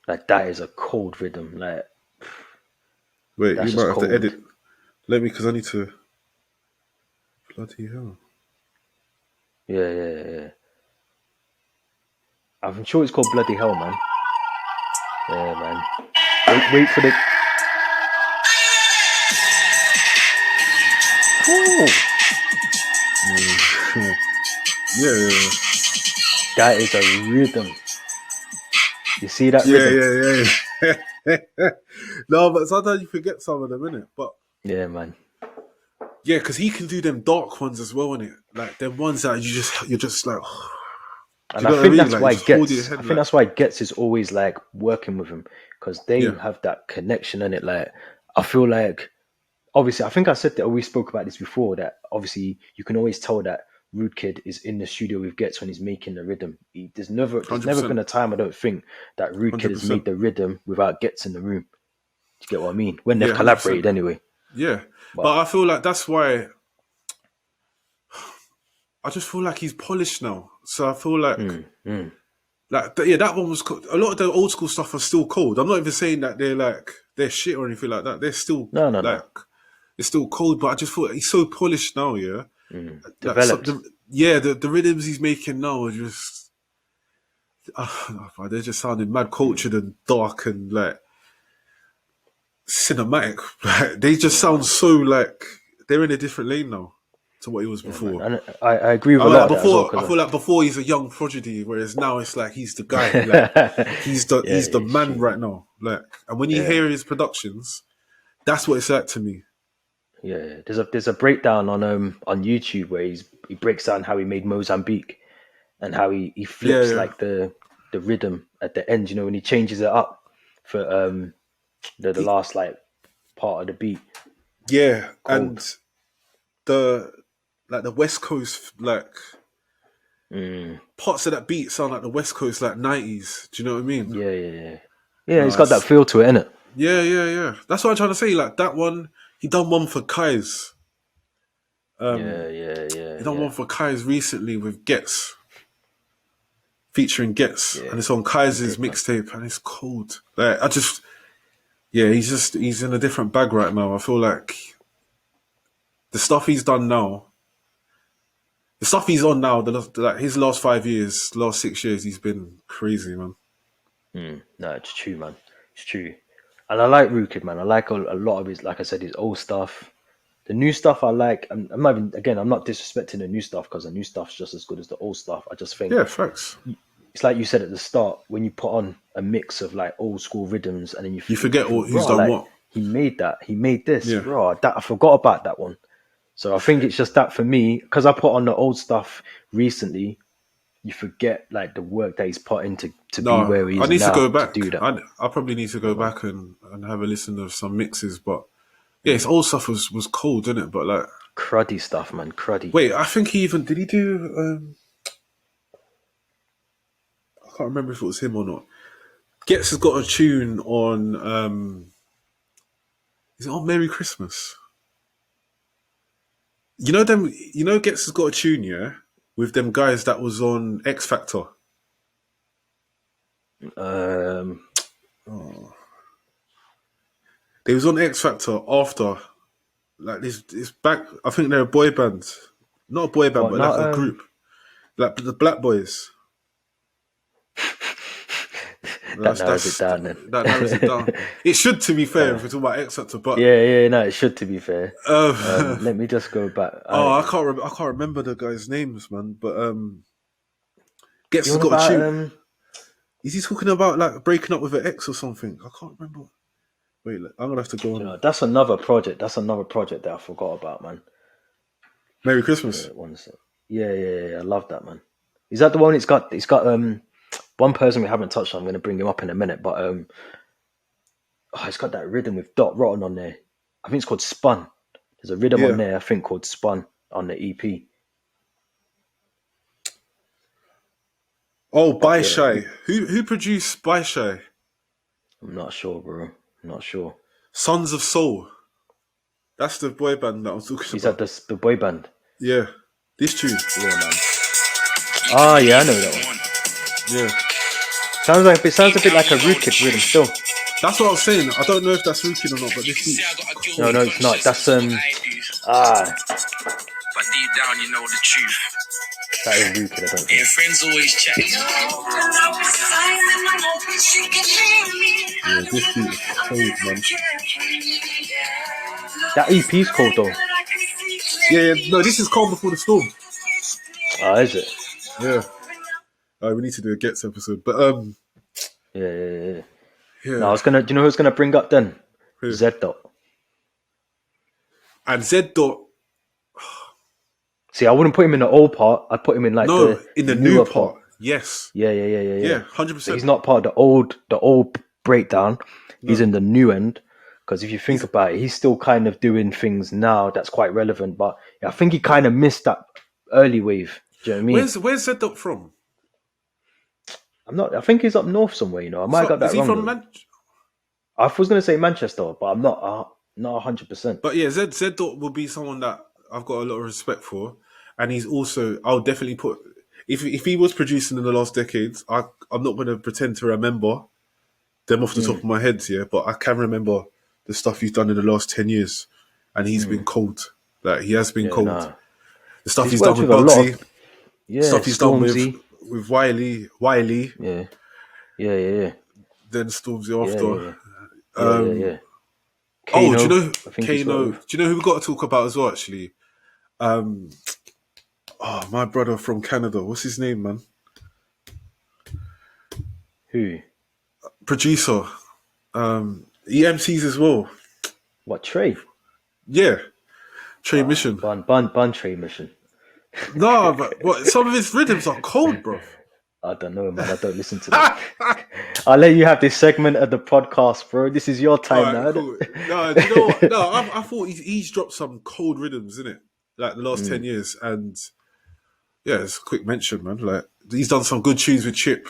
Like that is a cold rhythm. Like Wait, you that's just might have to cold. edit. Let me, because I need to. Bloody hell. Yeah, yeah, yeah. I'm sure it's called Bloody Hell, man. Yeah, man. Wait for the. Ooh, Yeah, that is a rhythm. You see that yeah, rhythm? yeah, yeah, yeah. No, but sometimes you forget some of them, innit? But Yeah, man. yeah, because he can do them dark ones as well, innit? Like them ones that you're just like, do And you I know what I think mean? that's Like you why just hold your Gets. I head think like, that's why Gets is always like working with him because they yeah, have that connection in it. Like I feel like obviously I think I said that we spoke about this before. That obviously you can always tell that Rude Kid is in the studio with Gets when he's making the rhythm. There's never 100%, been a time I don't think that Rude Kid has 100%. made the rhythm without Gets in the room. Do you get what I mean? When they've Yeah, 100%. collaborated anyway. Yeah, But but I feel like that's why I just feel like he's polished now. So I feel mm, mm. yeah, that one was a lot of the old school stuff are still cold. I'm not even saying that they're shit or anything like that. They're still No, no, like no. it's still cold, but I just thought he's so polished now. Yeah, like Developed. the rhythms he's making now are just they're just sounding mad cultured and dark and like cinematic. Like they just Yeah, sound man. so like they're in a different lane now to what he was Yeah, man. before. And I agree with a lot of that as well I because feel like before he's a young prodigy, whereas now it's like he's the guy. Like yeah, he's the it's man true. right now. Like, and when you Yeah, hear his productions, that's what it's like to me. yeah. There's a breakdown on YouTube where he breaks down how he made Mozambique and how he Yeah, flips yeah, like the rhythm at the end. When he changes it up for the he, last like part of the beat. yeah. And Cold. the the West Coast Mm, parts of that beat sound like the West Coast '90s. Do you know what I mean? yeah, yeah, yeah. Yeah, No, he's got that feel to it, innit? yeah, yeah, yeah. That's what I'm trying to say. Like that one, he done one for Kai's. Yeah, yeah, yeah, He done yeah, one for Kai's recently with Gets, featuring Gets, yeah. and it's on He Kai's did, man. mixtape, and it's cold. Like yeah, he's in a different bag right now. I feel like the stuff he's done now, the stuff he's on now, like his last 5 years, last 6 years, he's been crazy, man. No, it's true, man. It's true. And I like Rooted, man. I like a lot of his, like I said, his old stuff. The new stuff I like. I'm not even, again, I'm not disrespecting the new stuff because the new stuff's just as good as the old stuff. I just think Yeah, facts. it's like you said at the start, when you put on a mix of like old school rhythms and then You you forget think, who's bro, done like what. he made that, he made this, Yeah. bro. That I forgot about that one. So I think it's just that for me, because I put on the old stuff recently, you forget like the work that he's put in to be No, where he I is need to go now to back. do that. I probably need to Yeah, go man. back and have a listen to some mixes. But yeah, his old stuff was cold, didn't it? But like, Cruddy stuff, man. Cruddy. wait, I think he even did he do? I can't remember if it was him or not. Gets has got a tune on. Is it on Merry Christmas? You know them. You know Gets has got a tune, yeah, with them guys that was on X Factor. Um, They was on X Factor after, like this back. I think they're a boy band, not a boy band, what? but like Not a group, like the Black Boys. that narrows it down then. That narrows it down. It should, to be fair, if Uh, we're talking about X Factor, but yeah. No, it should to be fair. um, Let me just go back. oh, I can't remember the guys' names, man. But Gets You has on got a about tune. Is he talking about like breaking up with an ex or something? I can't remember. Wait, look, I'm gonna have to go you on know, that's another project. That's another project that I forgot about, man. Merry Christmas. One sec. Yeah. I love that, man. Is that the one? It's got one person we haven't touched on. I'm gonna bring him up in a minute, but it's got that rhythm with Dot Rotten on there. I think it's called Spun. There's a rhythm on Yeah. there, I think, called Spun on the EP. Oh, By Yeah, Shy. Who produced By Shy? I'm not sure, bro. I'm not sure. Sons of Soul. That's the boy band that I'm talking Is that about. the boy band? Yeah, this tune. Yeah, man. Ah, yeah, I know that one. Yeah, Sounds a bit like a Rootkid rhythm still. that's what I was saying. I don't know if that's Rookie or not, but this beat. No, it's not. That's But deep down, you know the truth. that is Rootkid. I don't think. And friends always chat. Yeah, this beat is cold, man. That EP's called though. Yeah. No, this is Calm Before the Storm. Ah, is it? Yeah. We need to do a Gets episode, but Yeah. yeah. No, I was gonna. Do you know who I was gonna bring up then? Who? Z Dot. And Z Dot. See, I wouldn't put him in the old part. I'd put him in like No, in the new newer part. Yes. Yeah. Yeah, So 100%. he's not part of the old breakdown. He's in the new end. Because if you think about it, he's still kind of doing things now that's quite relevant. But I think he kind of missed that early wave. Do you know what I mean? Where's Z Dot from? I think he's up north somewhere. I might have got that Is he wrong. from Though. I was going to say Manchester, but I'm not 100%. But yeah, Z Dot will be someone that I've got a lot of respect for, and he's also I'll definitely put if he was producing in the last decades, I'm not going to pretend to remember them off the top of my head, yeah, but I can remember the stuff he's done in the last 10 years, and he's been cold. Like he has been cold. Nah. The stuff he's worked done with with a lot Bugsy, Yeah, stuff he's done Stormzy. with Wiley, Yeah. then Stormzy after. Yeah. Oh, do you Kano, know I think he's Kano? worked Do you know who we've got to talk about as well? Actually, my brother from Canada. What's his name, man? Who? Producer. He MCs as well. What, Trey? Yeah, Trey Mission. Bun Trey Mission. No, but what? Some of his rhythms are cold, bro. I don't know, man. I don't listen to that. I'll let you have this segment of the podcast, bro. This is your time now. Alright, cool. No, do you know what? No, I thought he's dropped some cold rhythms in it, like the last 10 years, and yeah, it's a quick mention, man. Like he's done some good tunes with Chip.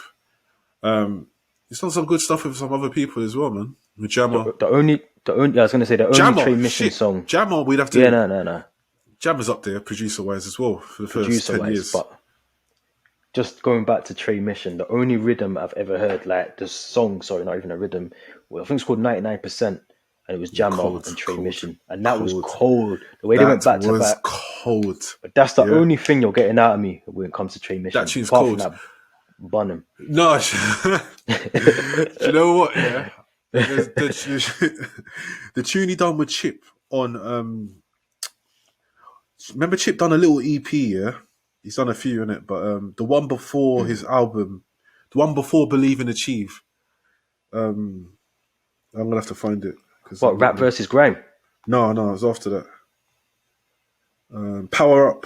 He's done some good stuff with some other people as well, man. With Jammer. The only. I was going to say the only Jammer, Trey Mission shit. song. Jammer, we'd have to. Yeah, no. Jammer's up there, producer wise as well, for the first Producer 10 wise, years. but just going back to Trey Mission, the only rhythm I've ever heard, like the song, sorry, not even a rhythm, well, I think it's called 99%, and it was Jammer and Trey Mission, and that was cold. The way they went back to back, cold. but that's the only thing you're getting out of me when it comes to Trey Mission. That tune's Apart cold. from that Bunham. No, do you know what? Yeah, the tune he done with Chip on. Remember Chip done a little EP, yeah. He's done a few in it, but the one before his album, the one before Believe and Achieve. I'm gonna have to find it because I'm What, not rap gonna. versus grime? No, it was after that. Power Up,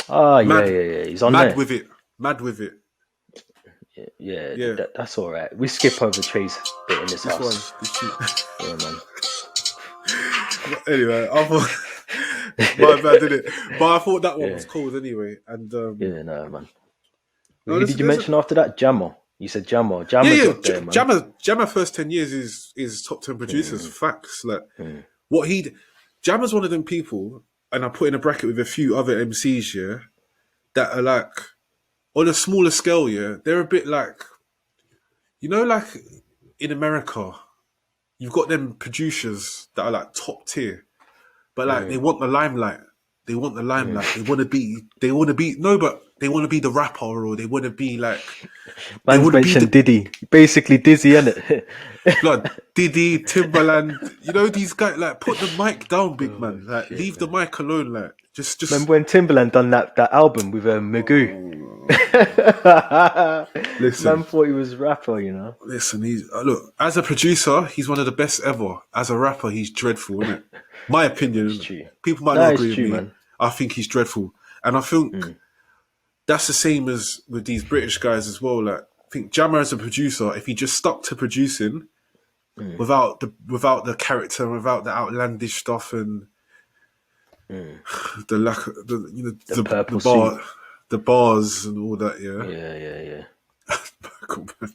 Oh yeah, mad, yeah, yeah. He's on mad there. with it, mad with it. Yeah, Yeah, that's all right. We skip over Trey's bit in this this one, house. this tune. Yeah, man. Anyway, I thought my bad, did it? But I thought that one Yeah, was cold anyway. And yeah, no, man. no, Who did you there's a mention after that? Jammer. You said Jammer. yeah, Jammer's yeah. up there, man. Jammer first 10 years is top 10 producers. Mm, Facts. Like mm, what he Jammer's one of them people, and I put in a bracket with a few other MCs, yeah, that are like on a smaller scale, yeah. They're a bit like like in America, you've got them producers that are like top tier, but like they mm, want the limelight. They want the mm. limelight. They want to be. They want to be. No, but they want to be the rapper, or they want to be like. They Man's want to be mentioned the Diddy. Basically Dizzy, innit? blood. Diddy, Timberland. These guys. Like, put the mic down, big Oh man. Like, shit, leave the man. mic alone. Like, just. Remember when Timberland done that album with Magoo? Man Listen, thought he was rapper, you know. listen. He's look as a producer, he's one of the best ever. As a rapper, he's dreadful, isn't it? My It's opinion. true. People might No, not it's agree with true, me. man. I think he's dreadful, and I think Mm. that's the same as with these British guys as well. Like, I think Jammer as a producer, if he just stuck to producing Mm. without the character, without the outlandish stuff, and Mm. the lack, of, the The purple the bars and all that. Yeah, yeah, yeah. Cool, man.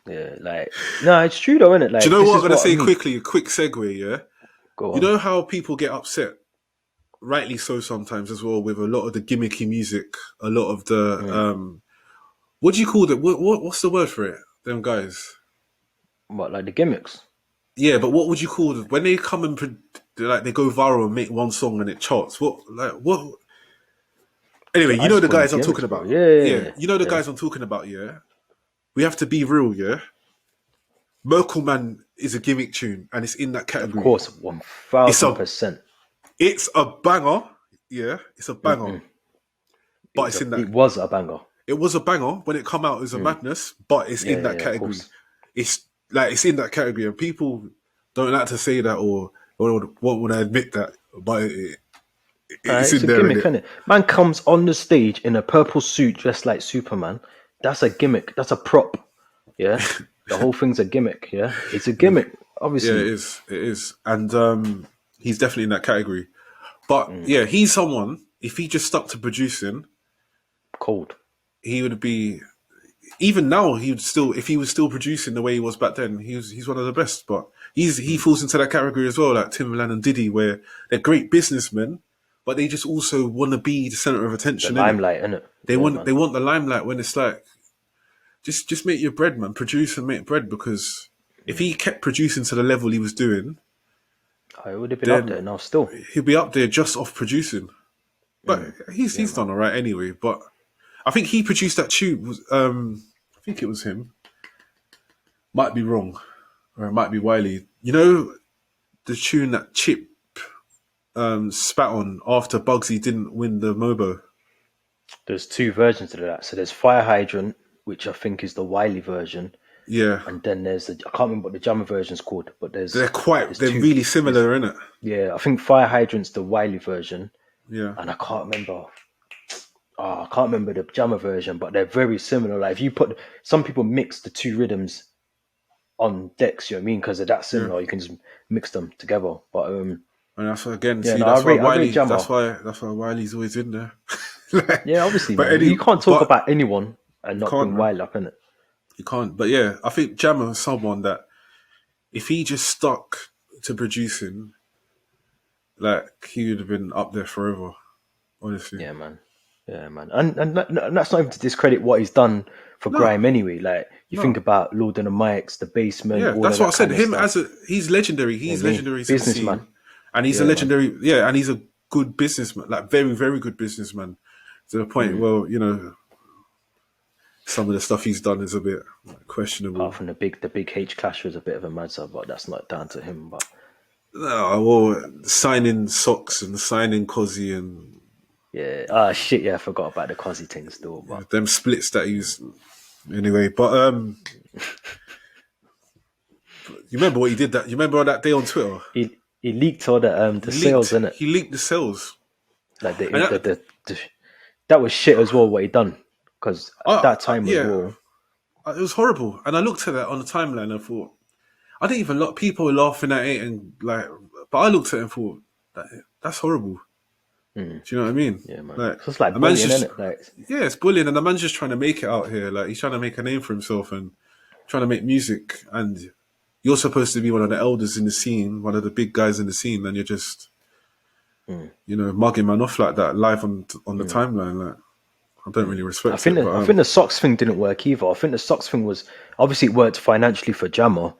Yeah, like no, it's true though, isn't it? Do you Like know this what I'm is gonna what I say mean. quickly? A quick segue. Yeah, Go you on. know how people get upset, rightly so sometimes as well, with a lot of the gimmicky music, a lot of the Mm. what do you call it? What's the word for it? Them guys. What, like the gimmicks? Yeah, but what would you call them when they come and like they go viral and make one song and it charts? What? Anyway, I you know just the call them guys I'm gimmicks, talking bro. about. Yeah, yeah, Yeah, yeah. you know the Yeah. guys I'm talking about. Yeah, we have to be real. Yeah, Merkel Man is a gimmick tune and it's in that Of category. course, It's a 1000%. it's a banger. Yeah, it's a banger, but it's in It that. was a banger. It was a banger when it come out. It was a madness, but it's Yeah, in yeah, that yeah, of category. course. It's like it's in that category, and people don't like to say that or won't want to admit that, but it's It's in a there, gimmick, innit? isn't it? Man comes on the stage in a purple suit dressed like Superman. That's a gimmick. That's a prop. Yeah. The whole thing's a gimmick. Yeah. It's a gimmick. Yeah, it Obviously. is. It is, and he's definitely in that category. But yeah, he's someone. If he just stuck to producing, Cold. he would be. Even now, he would still. If he was still producing the way he was back then, he's one of the best. But he falls into that category as well, like Timberland and Diddy, where they're great businessmen, but they just also want to be the center of The attention, innit? limelight, innit? They Yeah, want man. they want the limelight when it's like just make your bread, man. Produce and make bread because if he kept producing to the level he was doing, I would have been up there then now still. he'll be up there just off producing. But he's man. done all right anyway. But I think he produced that tune. I think it was him. Might be wrong, or it might be Wiley. You know the tune that Chip spat on after Bugsy didn't win the Mobo. There's two versions of that. So there's Fire Hydrant, which I think is the Wiley version. Yeah, And then there's I can't remember what the Jammer version's called, but there's they're two. really similar, innit? Yeah, I think Fire Hydrant's the Wiley version. Yeah, And I can't remember. Oh, I can't remember the Jammer version, but they're very similar. Like if you put some people mix the two rhythms on decks, you know what I mean? Because they're that similar, you can just mix them together. But and that's why, again. yeah, See, no, that's why I rate Wiley. Jammer. That's why Wiley's always in there. Yeah, obviously, but man. You can't talk but about anyone and not can't, bring man. Wiley up in it. You can't. But yeah, I think Jammer is someone that if he just stuck to producing, like he would have been up there forever. Honestly, Yeah, man. Yeah, man. And that's not even to discredit what he's done for no, Grime anyway. Like you think no. about Lord and the Mics, the Basement, Yeah, all that's of what I that said. kind of Him stuff. he's legendary. You know He's what I mean? legendary to the Businessman. scene, and he's a Yeah, man. legendary. Yeah, and he's a good businessman, like very, very good businessman, to the point where some of the stuff he's done is a bit questionable. Apart from the big H clash was a bit of a mad sub, but that's not down to him. But No, well, signing Socks and signing Cozzy and yeah, shit, yeah, I forgot about the Quasi thing still. But them splits that he's anyway. But you remember what he did? That you remember on that day on Twitter? he leaked all the sales in it, He leaked the sales. like And that was shit as well. What he done, because at that time as yeah, well. it was horrible. And I looked at that on the timeline and I thought, I didn't even look. People were laughing at it and like, but I looked at it and thought, that's horrible. Do you know what I mean? Yeah, man. Like, So it's like a man's bullying, just, innit? Like, yeah, it's bullying, and the man's just trying to make it out here. Like he's trying to make a name for himself and trying to make music. And you're supposed to be one of the elders in the scene, one of the big guys in the scene, and you're just, mugging man off like that live on the timeline. Like, I don't really respect I it. think the socks thing didn't work either. I think the socks thing was obviously it worked financially for Jammer,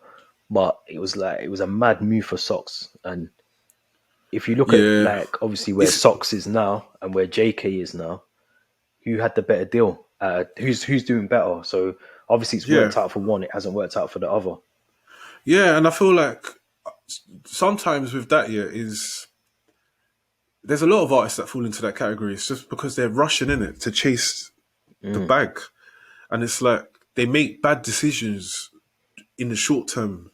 but it was a mad move for socks. And if you look at Yeah. like obviously where socks is now and where JK is now, who had the better deal? Who's doing better? So obviously it's worked out for one. It hasn't worked out for the other. Yeah, and I feel like sometimes with that, there's a lot of artists that fall into that category. It's just because they're rushing in it to chase the bag, and it's like they make bad decisions in the short term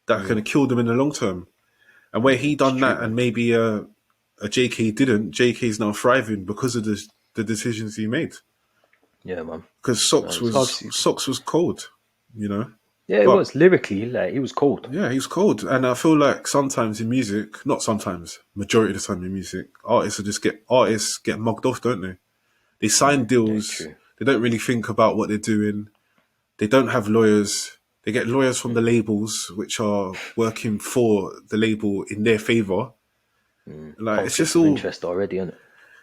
that are going to kill them in the long term. And where he done that, and maybe a JK didn't, JK's now thriving because of the decisions he made. Yeah, man. Because Socks was cold, you know. Yeah, it was lyrically like he was cold. Yeah, he was cold, and I feel like sometimes in music, not sometimes, majority of the time in music, artists get mugged off, don't they? They sign deals. Yeah, They don't really think about what they're doing. They don't have lawyers. They get lawyers from the labels, which are working for the label in their favor. Like it's just all interest already, isn't it?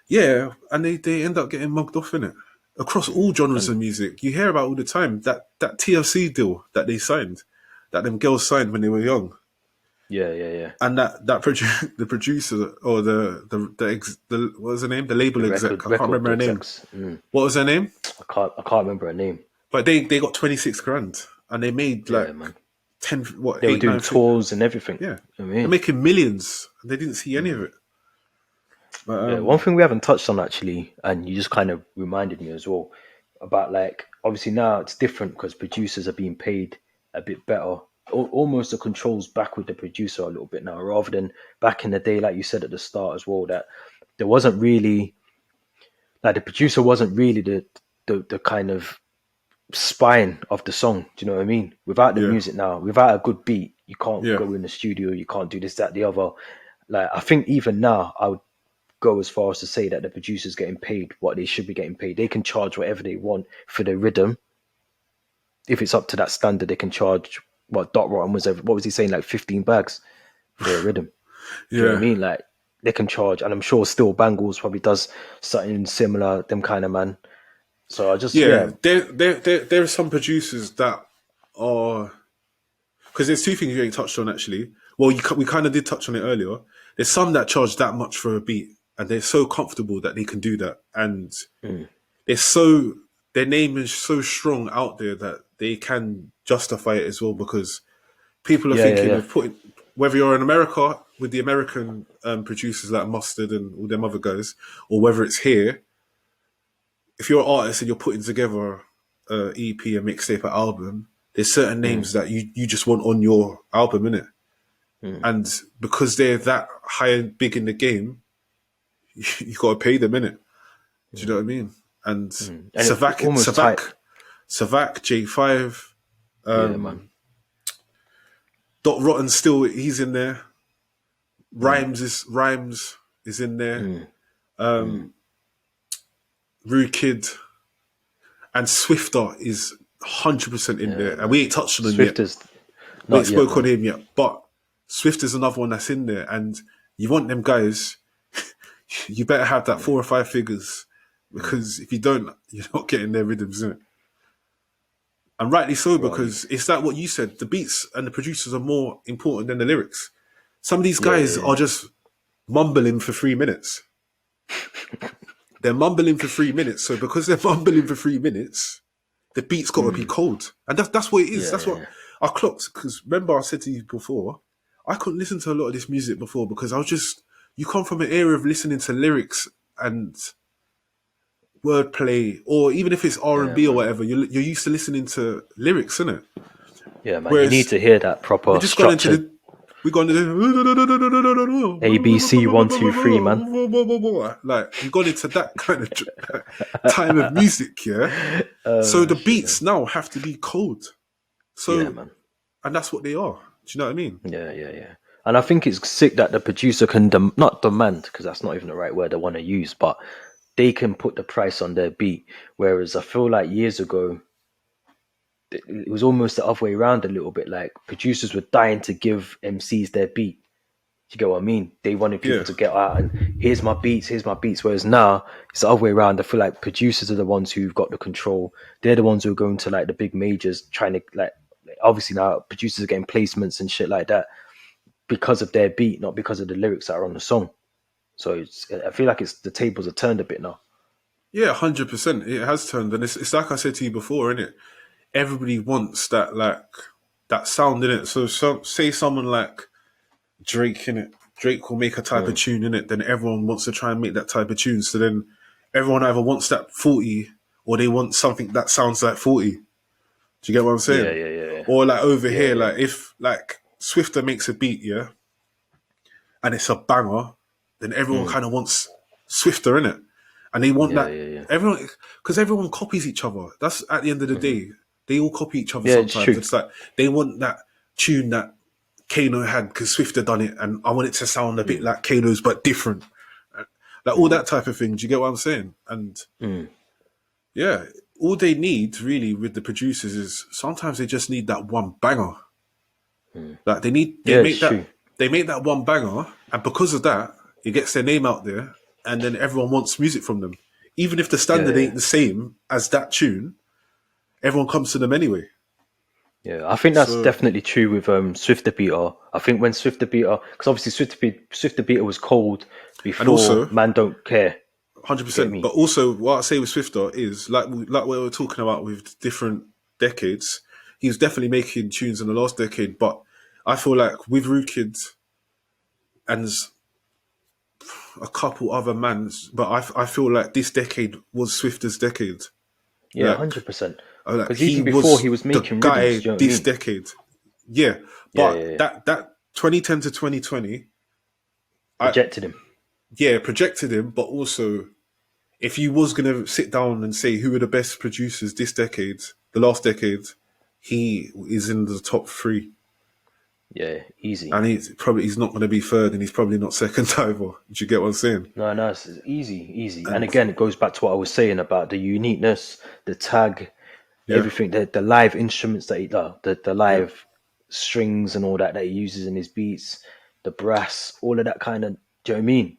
yeah, and they end up getting mugged off in it across all genres of music. You hear about all the time that TLC deal that they signed, that them girls signed when they were young. Yeah. And the producer or the what was her name? The label exec. I can't remember her name. What was her name? I can't remember her name. But they got 26 grand and they made like 10. What they were doing tours and everything. Yeah, I mean, they're making millions. And they didn't see any of it. But, one thing we haven't touched on actually, and you just kind of reminded me as well about like obviously now it's different because producers are being paid a bit better. Almost the controls back with the producer a little bit now, rather than back in the day, like you said at the start as well, that there wasn't really like the producer wasn't really the kind of spine of the song. Do you know what I mean? Without the music now, without a good beat, you can't go in the studio, you can't do this, that, the other. Like I think even now I would go as far as to say that the producer's getting paid what they should be getting paid. They can charge whatever they want for the rhythm. If it's up to that standard, they can charge what Dot Rotten what was he saying, like 15 bags for a rhythm. Do you know what I mean? Like they can charge, and I'm sure Still Bangles probably does something similar, them kind of man. So I just there are some producers that are, because there's two things you ain't touched on actually. Well, we kind of did touch on it earlier. There's some that charge that much for a beat, and they're so comfortable that they can do that, and their name is so strong out there that they can justify it as well, because people are thinking of putting, whether you're in America with the American producers like Mustard and all them other guys, or whether it's here. If you're an artist and you're putting together an EP, a mixtape, an album, there's certain names that you just want on your album, innit? And because they're that high and big in the game, you got to pay them, innit? Do you know what I mean? And Savak, J5, Dot Rotten still, he's in there. Rhymes is in there. Rude Kid and Swifter is 100% in there, and we ain't touched on him yet. We ain't spoke on him yet, but Swifter's another one that's in there, and you want them guys. You better have that 4 or 5 figures, because if you don't, you're not getting their rhythms, innit? And rightly so, because it's like what you said, the beats and the producers are more important than the lyrics. Some of these guys are just mumbling for 3 minutes. They're mumbling for 3 minutes. So because they're mumbling for 3 minutes, the beat's got to be cold, and that's what it is. Yeah, That's what yeah, I clocked. Because remember, I said to you before, I couldn't listen to a lot of this music before because I was just you come from an era of listening to lyrics and wordplay, or even if it's R and yeah, B or man. whatever, you're used to listening to lyrics, isn't it? Yeah, man. You need Whereas to hear that we proper just gone into structured the we gone into ABC 1 2 3, man. like we got into that kind of time of music, yeah. So the Shit, beats man. now have to be cold. Yeah, So man. and that's what they are. Do you know what I mean? Yeah, yeah, yeah. And I think it's sick that the producer can not demand, because that's not even the right word I want to use, but they can put the price on their beat. Whereas I feel like years ago, it was almost the other way around a little bit. Like producers were dying to give MCs their beat. Do you get what I mean? They wanted people Yeah, to get out and here's my beats, here's my beats. Whereas now it's the other way around. I feel like producers are the ones who've got the control. They're the ones who are going to like the big majors, trying to like. Obviously now producers are getting placements and shit like that because of their beat, not because of the lyrics that are on the song. So I feel like it's the tables are turned a bit now. yeah, 100%. It has turned, and it's like I said to you before, innit? Everybody wants that like that sound in it. So say someone like Drake in it. Drake will make a type of tune in it, then everyone wants to try and make that type of tune. So then everyone either wants that 40 or they want something that sounds like 40. Do you get what I'm Yeah, saying? yeah, yeah, yeah, Or like over yeah, here, yeah, like if like Swifter makes a beat, yeah, and it's a banger, then everyone kind of wants Swifter in it, and they want yeah, that yeah, yeah. everyone because everyone copies each other. That's at the end of the day, they all copy each other. Yeah, it's Sometimes true. it's like they want that tune that Kano had because Swifter done it, and I want it to sound a bit like Kano's but different, like all that type of thing. Do you get what I'm saying? And yeah, all they need really with the producers is sometimes they just need that one banger. Like Yeah, it's true. they make that one banger, and because of that, it gets their name out there, and then everyone wants music from them, even if the Yeah, standard yeah. ain't the same as that tune. Everyone comes to them anyway. Yeah, I think that's So definitely true with Swifter Beater. I think when Swifter Beater, because obviously Swifter Beater was cold and before also Man Don't Care. hundred You get percent, but me? also what I say with Swifter is like what we were talking about with different decades. He was definitely making tunes in the last decade, but I feel like with Rude Kids and a couple other mans, but I feel like this decade was Swifter's decade. Yeah, Like, 100%. like Because he even before was he was the making rhythms, guy do you know what I this mean? decade. Yeah, Yeah, but yeah, yeah. that 2010 to 2020, I Projected him. yeah projected him, but also if you was gonna sit down and say who are the best producers this decade, the last decade, he is in the top three, Yeah, easy. and he's not going to be third, and he's probably not second either. Do you get what I'm saying? No, no, it's easy, easy. And And again, it goes back to what I was saying about the uniqueness, the tag, yeah, everything, the live instruments that the yeah, live strings and all that he uses in his beats, the brass, all of that kind of. Do you know what I mean?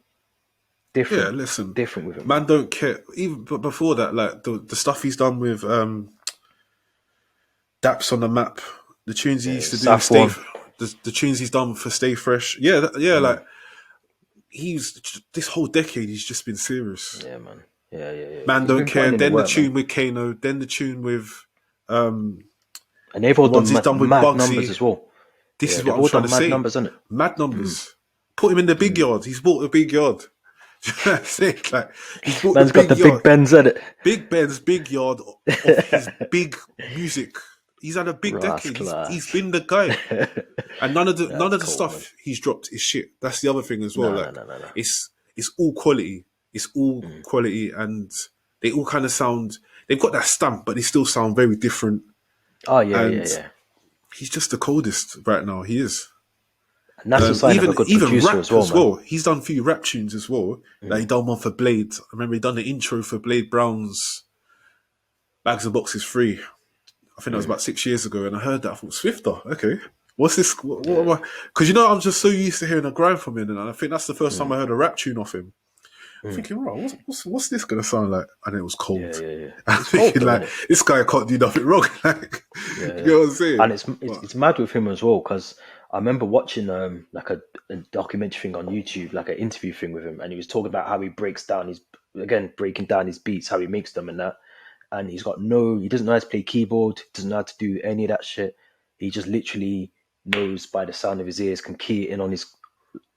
yeah. Different, Listen, different with it, man. man, don't care. Even but before that, like the stuff he's done with Daps on the Map, the tunes he Yeah, used to do with South Stay, one. the tunes he's done for Stay Fresh. Yeah, yeah. Like he's this whole decade, he's just been serious. Yeah, man. Yeah, yeah, yeah. Man He's don't been care. putting in the Then the work, man. tune with Kano. Then the tune with um, And they've all the ones done he's done with mad numbers Bugsy. as well. This Yeah, is what they've I'm all trying to done mad say. numbers, isn't it? Mad numbers. Put him in the big yard. He's bought the big yard. Like he's bought the Man's got big the yard. big Benz in it. Big Ben's big yard of his big music. He's had a big Ras decade. He's class. been the guy. And none That's of the cold, man. stuff he's dropped is shit. That's the other thing as well. No, no, Like no, no, no. it's all quality. It's all quality, and they all kind of sound. They've got that stamp, but they still sound very different. Oh yeah, yeah, And yeah. he's just the coldest right now. He is. And that's a sign of a good Even producer as rap well, as man. well. He's done a few rap tunes as well. Like he done one for Blade. I remember he done the intro for Blade Brown's Bags and Boxes 3. I think that was about 6 years ago, and I heard that. I thought, Swifter, okay. What's this? What am Yeah. I? Because I'm just so used to hearing a grime from him, and I think that's the first time I heard a rap tune off him. I'm thinking, right, what's this gonna sound like? And it was Yeah, cold. yeah, yeah. I'm It's cold thinking though, like, isn't it? this guy can't do nothing wrong. Like, Yeah, you yeah. know what I'm saying? And it's But, it's mad with him as well because I remember watching like a documentary thing on YouTube, like an interview thing with him, and he was talking about how he breaks down his breaking down his beats, how he makes them and that. and he doesn't know how to play keyboard, doesn't know how to do any of that shit. He just literally knows by the sound of his ears, can key it in on his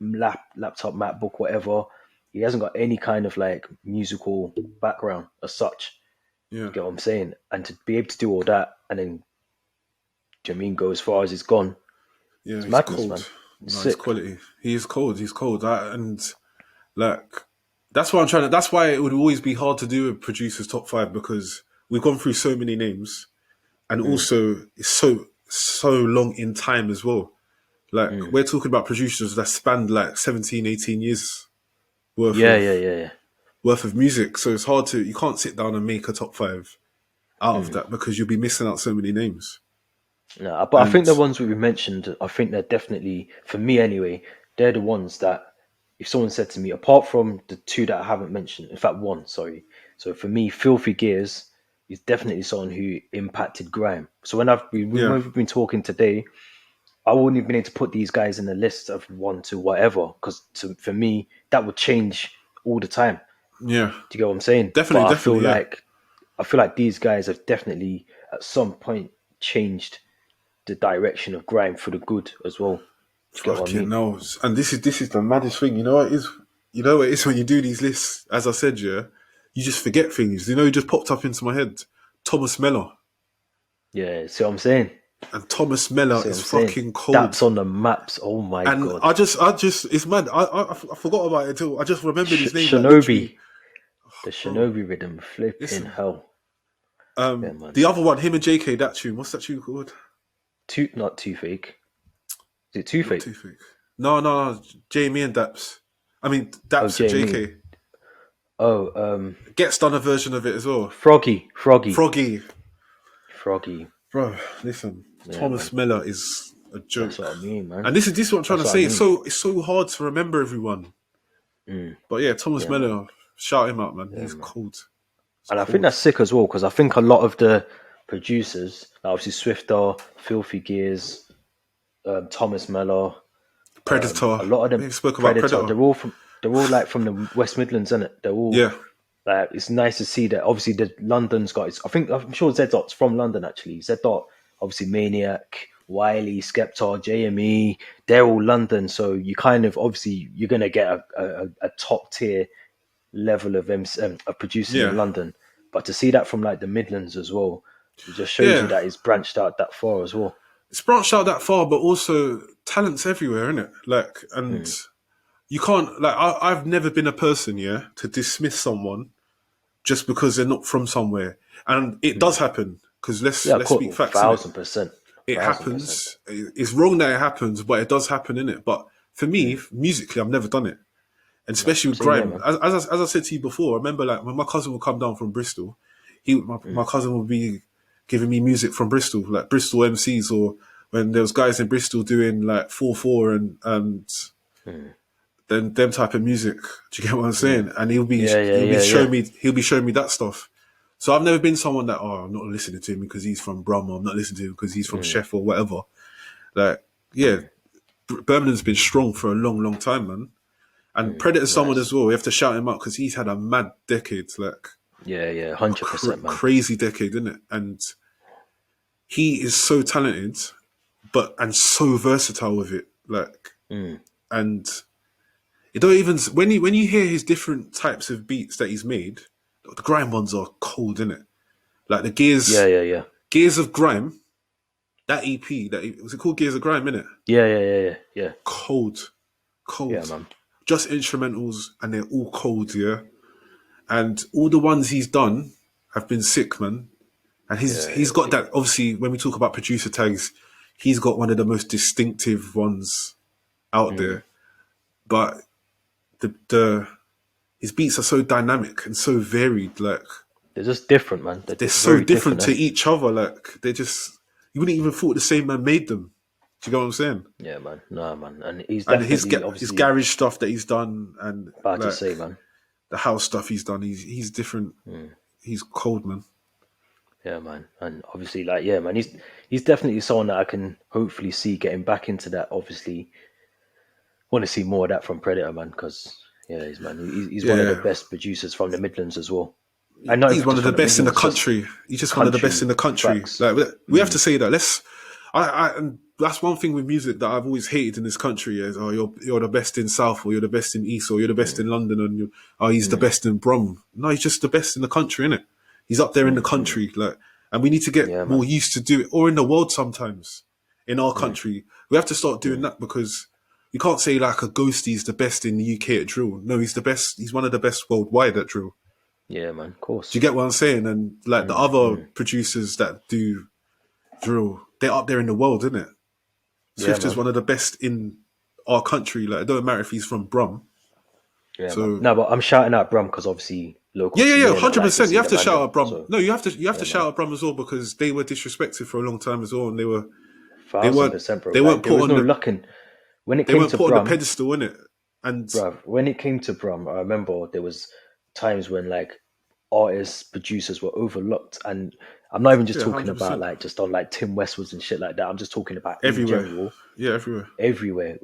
laptop, MacBook, whatever. He hasn't got any kind of like musical background as such. Yeah, You get what I'm saying? And to be able to do all that and then, do you know what I mean, go as far as it's gone, yeah, it's he's madness, man. cold. It's No, he's sick. quality. He is cold. He's cold. And like that's why I'm trying to. That's why it would always be hard to do a producer's top five because we've gone through so many names, and also it's so long in time as well. Like we're talking about producers that spanned like 17, 18 years worth Yeah, of yeah, yeah, yeah. worth of music. So it's hard to you can't sit down and make a top five out of that because you'll be missing out so many names. No, but I think And the ones we mentioned, I think they're definitely, for me anyway, they're the ones that, if someone said to me, apart from the two that I haven't mentioned, in fact, one, sorry. So for me, Filthy Gears is definitely someone who impacted grime. So when yeah, we've been talking today, I wouldn't have been able to put these guys in a list of one to whatever, because for me, that would change all the time. yeah, Do you get what I'm saying? But definitely, definitely, yeah. I feel like these guys have definitely at some point changed the direction of grime for the good as well. Do you get what I Fucking mean? knows. And this is the maddest thing. You know what it is? You know what it is when you do these lists, as I said, yeah, you just forget things. You know, it just popped up into my head. Thomas Meller. Yeah, see what I'm saying? And Thomas Meller See what is I'm saying? fucking That's cold. on the maps. Oh my And god. it's mad. I forgot about it too. I just remembered his name, like literally, Shinobi. The bro. Shinobi rhythm. Flipping Listen, hell. Yeah, man. the other one, him and JK, that tune. What's that tune called? Not too fake. Is it too Not fake? too thick. No. Jamie and Daps. I mean, Oh, Daps and Jamie. JK. Oh, Gets done a version of it as well. Froggy. Froggy. Froggy. Bro, listen, Yeah, Thomas man. Miller is a That's joke. what I mean, man. And this is what I'm trying That's to what I say. mean. It's so hard to remember everyone. But yeah, Thomas Yeah, man. Miller, shout him out, man. Yeah, He's man. cold. He's And I think cold. that's sick as well, because I think a lot of the producers, like obviously Swifter, Filthy Gears, Thomas Mellor, Predator. a lot of them, We spoke about Predator, Predator. they're all like from the West Midlands, isn't it? They're all Yeah. like, it's nice to see that. Obviously, the London's got. I'm sure Z Dot's from London actually. Z Dot, obviously Maniac, Wiley, Skepta, JME, they're all London. So you kind of obviously you're gonna get a top tier level of producing in Yeah. London. But to see that from like the Midlands as well, it just shows you Yeah. that it's branched out that far as well. It's branched out that far, but also talent's everywhere, isn't it? Like, and you can't, like, I've never been a person, yeah, to dismiss someone just because they're not from somewhere. And it does happen, because Yeah, let's speak cool, facts, innit? 1,000%, It 1,000%. happens. It's wrong that it happens, but it does happen in it. But for me, musically, I've never done it, and No, especially with same here, grime. man. As I said to you before, I remember like when my cousin would come down from Bristol, my cousin would be giving me music from Bristol, like Bristol MCs, or when there was guys in Bristol doing like 4/4 and then them type of music. Do you get what I'm saying? And Yeah, yeah, yeah, yeah. he'll be showing me that stuff. So I've never been someone that I'm not listening to him because he's from Brum, or I'm not listening to him because he's from Sheffield or whatever. Like, yeah, Birmingham's been strong for a long, long time, man. And Predator's someone Nice. as well. We have to shout him out because he's had a mad decade, like Yeah, yeah, 100%, man. crazy decade, isn't it? And he is so talented, and so versatile with it. Like, and you don't even when you hear his different types of beats that he's made, the grime ones are cold, innit? Like the Yeah, yeah, yeah. Gears of Grime, that EP, was it called Gears of Grime, innit? Yeah, yeah, yeah, yeah, yeah. Cold, Yeah, cold. man. Just instrumentals, and they're all cold, yeah. And all the ones he's done have been sick, man. And he's got that. Obviously, when we talk about producer tags, he's got one of the most distinctive ones out there. But the his beats are so dynamic and so varied. Like, They're just different, man. They're they're just so very different different. to And each other. Like, they're just you wouldn't even thought the same man made them. Do you get what I'm saying? yeah, man. No, man. And he's And definitely, his obviously, garage stuff that he's done, and about to like say, man. the house stuff he's done, he's different. He's cold, man. Yeah, man. And obviously, like, yeah, man. He's definitely someone that I can hopefully see getting back into that. Obviously, want to see more of that from Predator, man. Because yeah, he's one of the Yeah, best producers from the Midlands as well. And not he's even one just of the from the best in region, the it's just country. He's just one of the best in country the country. facts. Like we have to say that. And that's one thing with music that I've always hated in this country is, oh, you're the best in South, or you're the best in East, or you're the best in London, and he's the best in Brum. No, he's just the best in the country, innit? He's up there in the country, like, and we need to get Yeah, more man. used to do it, or in the world sometimes. In our country, we have to start doing that because you can't say like a Ghostie's the best in the UK at drill. No, he's the best. He's one of the best worldwide at drill. Yeah, man. Of Do you course. get what I'm saying? And like the other producers that do drill, they're up there in the world, isn't it? Yeah, Swift is man. one of the best in our country. Like it don't matter if he's from Brum. Yeah, man. So No, but I'm shouting out Brum because obviously local yeah, to yeah, me yeah, and like you 100%. You see have the to man shout them. out Brum. So No, you have to yeah, man. shout out Brum as well because they were disrespected for a long time as well, and they Thousand weren't percent, bro. they Like weren't there put was on no the luck in when it they came weren't to put on the Brum. pedestal in it. And Bruv, when it came to Brum, I remember there was times when like artists, producers were overlooked, and I'm not even just yeah, talking hundred about percent like just on like Tim Westwoods and shit like that. I'm just talking about in everywhere. general, Yeah, everywhere. everywhere.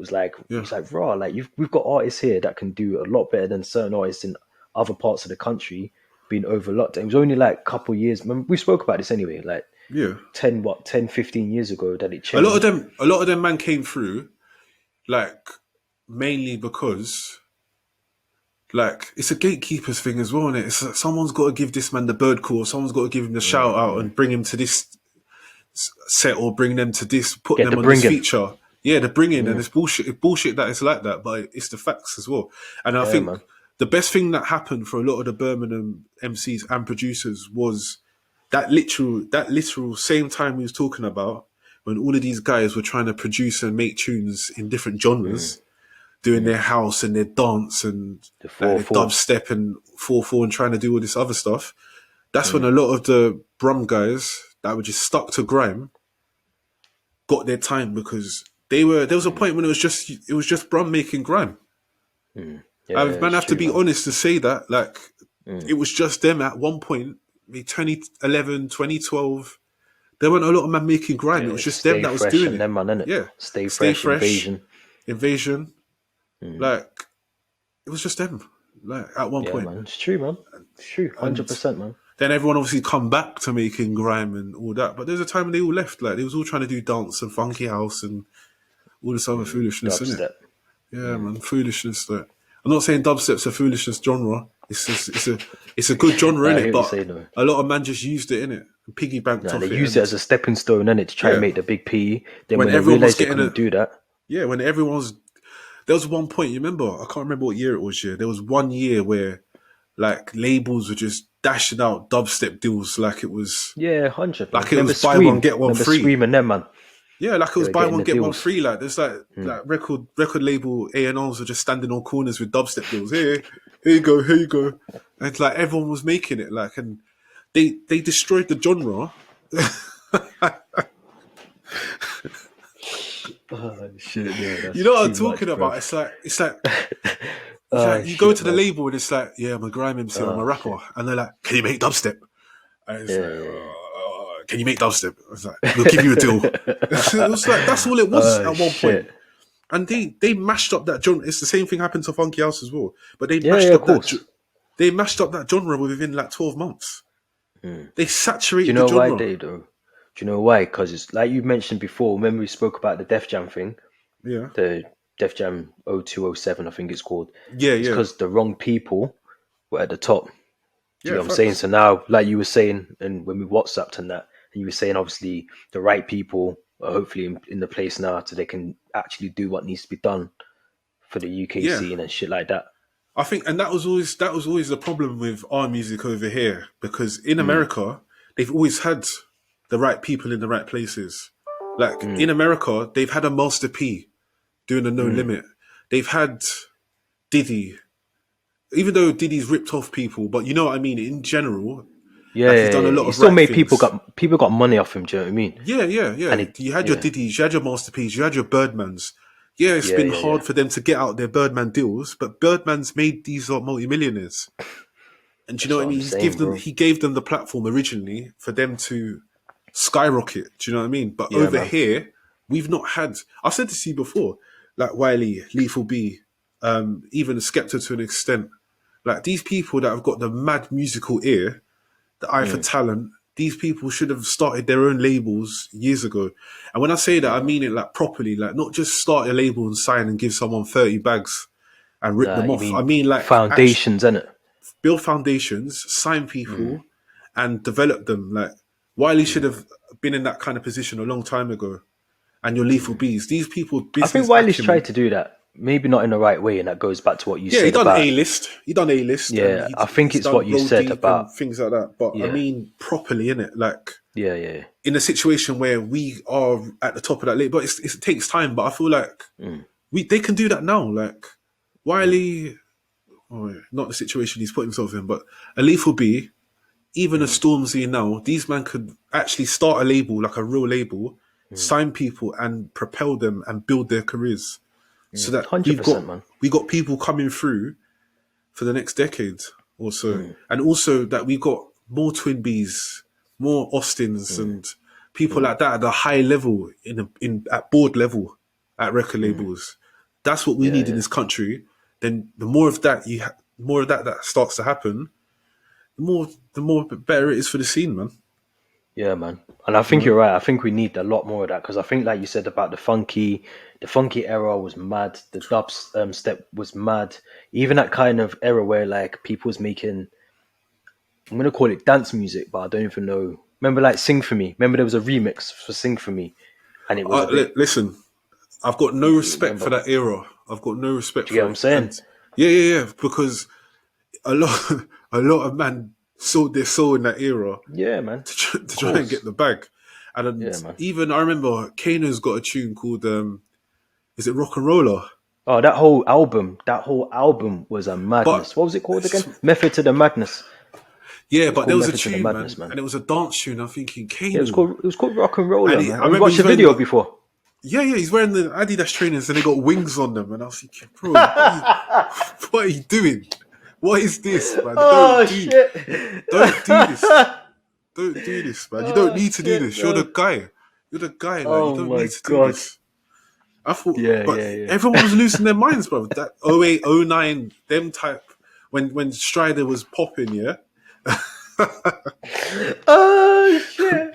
Yeah, It's like raw. Like we've got artists here that can do a lot better than certain artists in other parts of the country being overlooked. It was only like a couple years. Remember, we spoke about this anyway, like yeah. 15 years ago that it A lot of changed. them man came through like mainly because like it's a gatekeepers thing as well, and it's like, someone's got to give this man the bird call, someone's got to give him the shout out and bring him to this set or bring them to this, put Get the them on this bringing. feature. Yeah, the bringing and it's bullshit. It's bullshit that it's like that, but it's the facts as well. And I Yeah, think man. the best thing that happened for a lot of the Birmingham MCs and producers was that literal same time we was talking about when all of these guys were trying to produce and make tunes in different genres, doing their house and their dance and The like four their four. dubstep and 4/4 and trying to do all this other stuff. That's when a lot of the Brum guys that were just stuck to grime got their time because there was a point when it was just Brum making grime. Yeah, I yeah, man it's have to true, be man. honest to say that like it was just them at one point, maybe 2011, 2012. There weren't a lot of men making grime. It Yeah, was just them stay that was fresh doing and it. them man, innit? Yeah, Stay stay fresh, fresh, invasion. invasion. Like it was just them. Like at one Yeah, point, man. It's true, man. It's true. and 100%, man. then everyone obviously come back to making grime and all that. But there's a time when they all left. Like they was all trying to do dance and funky house and all this other foolishness, innit? Dubstep. Yeah, man, foolishness. Like, I'm not saying dubstep's a foolishness genre. It's a good genre Nah, in I it, hear what you're but saying, though. a lot of man just used it in it, piggybanked Nah, they off it, used it and as a stepping stone, innit, to try and yeah, make the big P. Then when when they everyone was realized they getting couldn't do that, when everyone's, there was one point. You remember? I can't remember what year it was. Yeah, there was one year where like labels were just dashing out dubstep deals yeah, 100, man. like it Remember was buy one Scream? get one Remember free. Scream and them, man? Yeah, like it They was were buy getting one the get one deals. free. Like there's like record label A&Rs were just standing on corners with dubstep deals. Here you go, here you go. And it's like everyone was making it. Like and they destroyed the genre. Oh, shit, yeah, You that's know what I'm too talking much, bro. about? It's like you go Shit, to the man. label and it's like, yeah, I'm a grime MC, I'm a rapper, Shit. and they're like, can you make dubstep? And it's Yeah, like, yeah, yeah. can you make dubstep? It's like, we'll give you a deal. It was like that's all it was at one point. Shit. And they mashed up that genre. It's the same thing happened to Funky House as well. But they Yeah, mashed yeah, of up that course. they mashed up that genre within like 12 months. They Do you saturated the know why genre. they do? Do you know why? Because it's like you mentioned before. Remember we spoke about the Def Jam thing, Yeah. the Def Jam 0207, I think it's called. Yeah, It's yeah. because the wrong people were at the top. Do you Yeah, know what I'm saying? facts. So now, like you were saying, and when we WhatsApped and that, and you were saying, obviously, the right people are hopefully in the place now, so they can actually do what needs to be done for the UK Yeah. scene and shit like that. I think, and that was always the problem with our music over here because in America they've always had the right people in the right places. Like in America, they've had a Master P doing a No Limit. They've had Diddy, even though Diddy's ripped off people, but you know what I mean. In general, Yeah, like yeah, he's done a yeah. lot He of still right made things. people got money off him. Do you know what I mean? Yeah, yeah, And yeah. it, You had your yeah, Diddy's, you had your Master P's, you had your Birdmans. Yeah, it's yeah, been yeah, yeah. hard for them to get out their Birdman deals, but Birdman's made these like multimillionaires. And do you know That's what I what mean? I'm saying, bro. He gave them the platform originally for them to skyrocket. Do you know what I mean? But Yeah, over man. here, we've not had. I've said this to you before, like Wiley, Lethal B, even Skepta to an extent. Like these people that have got the mad musical ear, the eye for talent. These people should have started their own labels years ago. And when I say that, I mean it like properly, like not just start a label and sign and give someone 30 bags and rip Nah, them you off. I mean mean like actually foundations, innit? build foundations, sign people and develop them. Like Wiley should have been in that kind of position a long time ago. And your Lethal Bees, these people, I think business Wiley's tried acumen. to do that. Maybe not in the right way, and that goes back to what you Yeah, he said done about. A-list. He done A-list and Yeah, I think he's it's what done you Roll said Deep and about. things like that. But I Yeah, mean properly, innit? Like yeah. in a situation where we are at the top of that league, but it takes time. But I feel like they can do that now. Like Wiley, not the situation he's put himself in, but a Lethal B, even a Stormzy now, these men could actually start a label, like a real label, sign people and propel them and build their careers. So that 100%, man. we got people coming through for the next decade or so, and also that we've got more Twin Bees, more Austins, and people like that at a high level in at board level at record labels. That's what we Yeah, need in this country. Then the more of that more of that starts to happen, the more better it is for the scene, man. Yeah, man. And I think you're right. I think we need a lot more of that because I think, like you said about the funky era was mad. The dub step was mad. Even that kind of era where like people was making, I'm gonna call it dance music, but I don't even know. Remember, like Sing for Me. Remember, there was a remix for Sing for Me, and it was a bit. Listen, I've got no respect for Remember? that era. I've got no respect Do you get for what I'm it. saying? And yeah, because a lot, a lot of man sold their soul in that era Yeah, man. to try and get the bag. And Yeah, man. even I remember Kano's got a tune called is it Rock and Roller? Oh, that whole album was a But madness. What was it called again? Method to the Madness. yeah, It was but there called was a Method to the tune, Madness, man, man. and it was a dance tune. I'm thinking Yeah, Kano, it was called Rock and Roller, and man. I Have you remember watched he's the wearing video before? yeah, he's wearing the Adidas trainers and they got wings on them, and I was thinking, bro, what are you doing? What is this, man? Oh shit! Don't do this. Don't do this, man. You don't Oh need to do shit, this. You're man. the guy. You're the guy. Like you Oh don't my need to do god. this. I thought, Yeah, but yeah. everyone was losing their minds, bro. That 08, 09, them type when Strider was popping, yeah. Oh shit!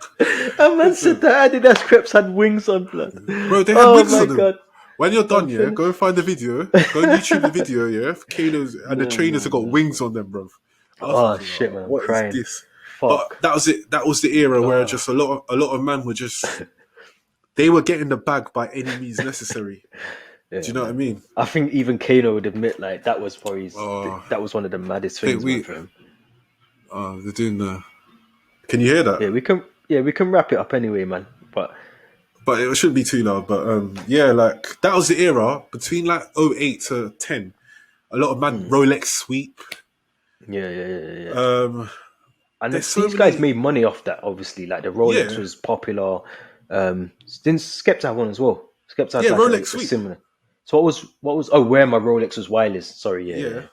A man said that Adidas Crips had wings on, blood. Bro, they had Oh wigs my on them. god! When you're done, I'm yeah, finished. go and find the video. Go on YouTube the video, yeah. Kanos and the trainers have got wings on them, bro. I was Oh thinking, shit, man! I'm what is crying. this? But Fuck. that was it. That was the era where just a lot of men were just they were getting the bag by any means necessary. Yeah, Do you know what I mean? I think even Kano would admit like that was probably Oh, that was one of the maddest I think things, man, for him. they're doing the. Can you hear that? We can wrap it up anyway, man. But But it shouldn't be too loud. But yeah, like that was the era between like 08 to 10. A lot of man Rolex sweep. yeah. And There's so these guys many. made money off that, obviously. Like the Rolex Yeah, was popular. Didn't Skepta have one as well? Skepta had yeah, like Rolex a sweep. similar. So what was? Oh, where my Rolex was wireless. Sorry, yeah.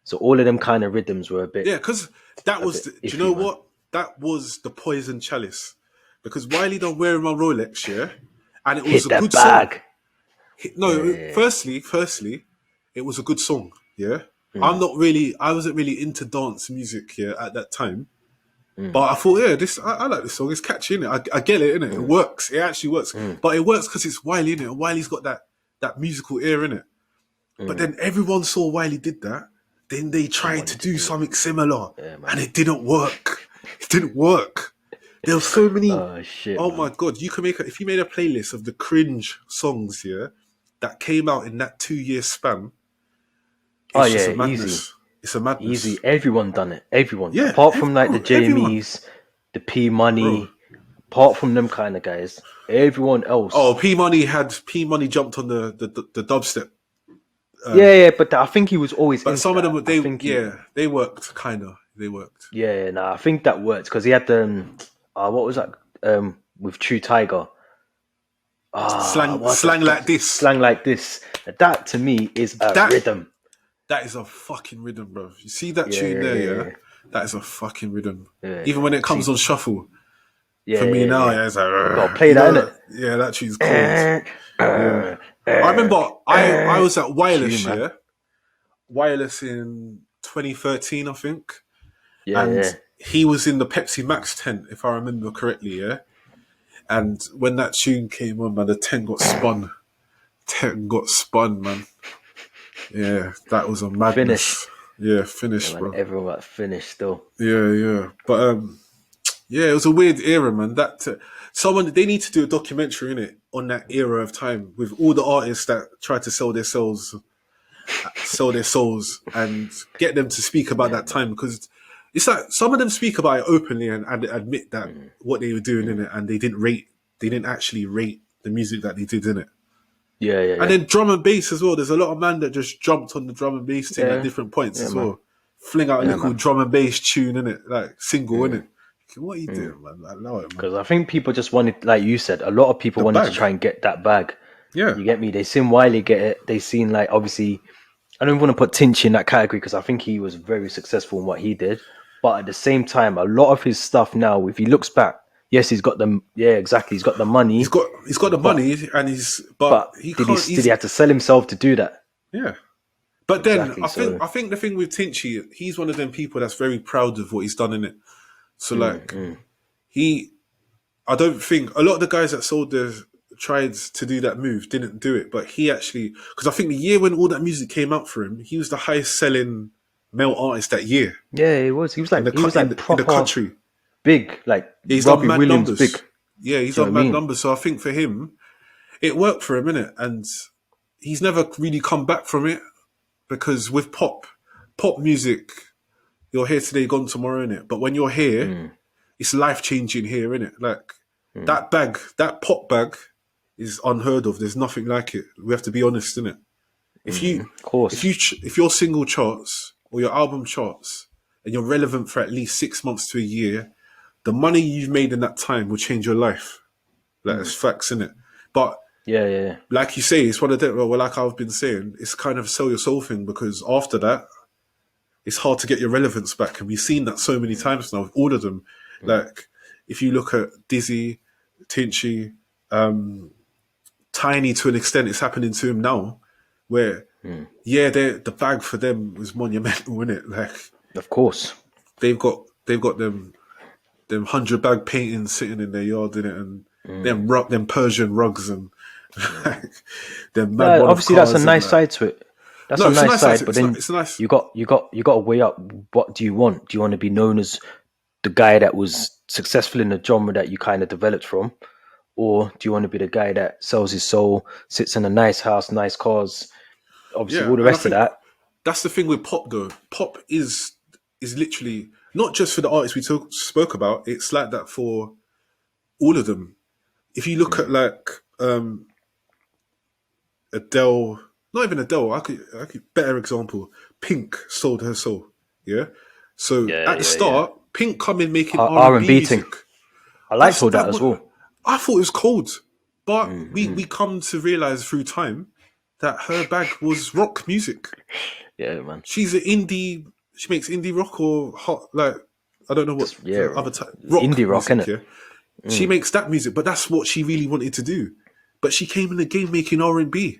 So all of them kind of rhythms were a bit. Yeah, because that was. bit Do you iffy, know man. what? That was the poison chalice. Because Wiley done wearing my Rolex, yeah, and it was Hit a that good bag. song. No, firstly, it was a good song. Yeah, I wasn't really into dance music here at that time. But I thought, yeah, I like this song. It's catchy, innit? I get it, innit? It works. It actually works. But it works because it's Wiley, innit? And Wiley's got that musical ear, innit? But then everyone saw Wiley did that. Then they tried to do something similar, and it didn't work. It didn't work. There were so many. Oh shit! Oh man. my god! You can if you made a playlist of the cringe songs, yeah, that came out in that 2 year span. It's just a madness. easy. It's a madness. Easy. Everyone done it. Everyone. Yeah, Apart from like the everyone. JMEs, the P Money. Bro. Apart from them kind of guys, everyone else. Oh, P Money jumped on the dubstep. Yeah, but I think he was always. But into some of that. them, they worked kind of. They worked. Yeah, I think that worked because he had the. What was that? With True Tiger. Slang like this. Slang like this. That to me is a rhythm. That is a fucking rhythm, bro. You see that tune there, yeah? That is a fucking rhythm. Yeah. Even when it comes on shuffle. Yeah, for me now, it's like gotta play that, innit? Yeah, that tune's cool. I remember I was at Wireless, yeah. Wireless in 2013, I think. Yeah, And yeah. he was in the Pepsi Max tent, if I remember correctly, yeah? And when that tune came on, man, the tent got spun. Tent got spun, man. Yeah, that was a madness. Finished. Yeah, Yeah, finished, man. bro. Everyone got finished still. Yeah. But yeah, it was a weird era, man. That someone they need to do a documentary in it on that era of time with all the artists that tried to sell their souls, and get them to speak about Yeah, that man. time, because it's like some of them speak about it openly and admit that what they were doing in it, and they didn't actually rate the music that they did in it. Yeah, yeah, And yeah. then drum and bass as well. There's a lot of man that just jumped on the drum and bass thing at Yeah. different points Yeah, as man. well. Fling out a Yeah, little man. drum and bass tune in it, like single in it. What are you doing, man? I know it, man. Because I think people just wanted, like you said, a lot of people The wanted to bag, try and get that bag. yeah. You get me? They seen Wiley get it. They seen, like, obviously, I don't want to put Tinch in that category because I think he was very successful in what he did. But at the same time, a lot of his stuff now, if he looks back, yes, he's got the, yeah, exactly, he's got the He's money, got the but money, and but he can't. did he have to sell himself to do that? Yeah. But then Exactly. I think the thing with Tinchy, he's one of them people that's very proud of what he's done in it. So like he, I don't think a lot of the guys that sold their tried to do that move didn't do it, but he actually, because I think the year when all that music came out for him, he was the highest selling male artist that year Yeah, he was. He was like in the proper country. big, like Yeah, he's done Robbie mad Williams big. numbers. Yeah, he's Do you know done what I mad mean? numbers. So I think for him, it worked for him, innit? And he's never really come back from it, because with pop music, you're here today, gone tomorrow, innit? But when you're here, it's life changing here, innit? Like that pop bag is unheard of. There's nothing like it. We have to be honest, innit? If you Of course. if your single charts or your album charts and you're relevant for at least 6 months to a year, the money you've made in that time will change your life. Like it's facts, innit? But Yeah, yeah, yeah. like you say, it's one of the, well, like I've been saying, it's kind of sell your soul thing, because after that, it's hard to get your relevance back. And we've seen that so many times now with all of them. Like, if you look at Dizzy, Tinchy, Tiny, to an extent, it's happening to him now, where, yeah, the bag for them was monumental, innit? Like, Of course. they've got them 100 bag paintings sitting in their yard, innit? And them Persian rugs and like, them mad Yeah, one of obviously that's a cars and nice that. side to it. That's No, a it's a nice nice side, side. but then It's nice. you got to weigh up, what do you want? Do you want to be known as the guy that was successful in the genre that you kind of developed from, or do you want to be the guy that sells his soul, sits in a nice house, nice cars, obviously Yeah, all the and I rest of think that? that's the thing with pop, though. Pop is literally not just for the artists we spoke about. It's like that for all of them. If you look at like Adele, not even Adele, I could better example. Pink sold her soul. Yeah. So Yeah, at the yeah, yeah. start, Pink come in making R and R&B B thing. music. I liked all that as well. I thought it was cold, but we come to realize through time that her bag was rock music. Yeah, man. She's an indie. She makes indie rock or hot, like I don't know what Just, yeah, the other type rock indie rock, music. innit? Yeah, she makes that music, but that's what she really wanted to do. But she came in the game making R&B.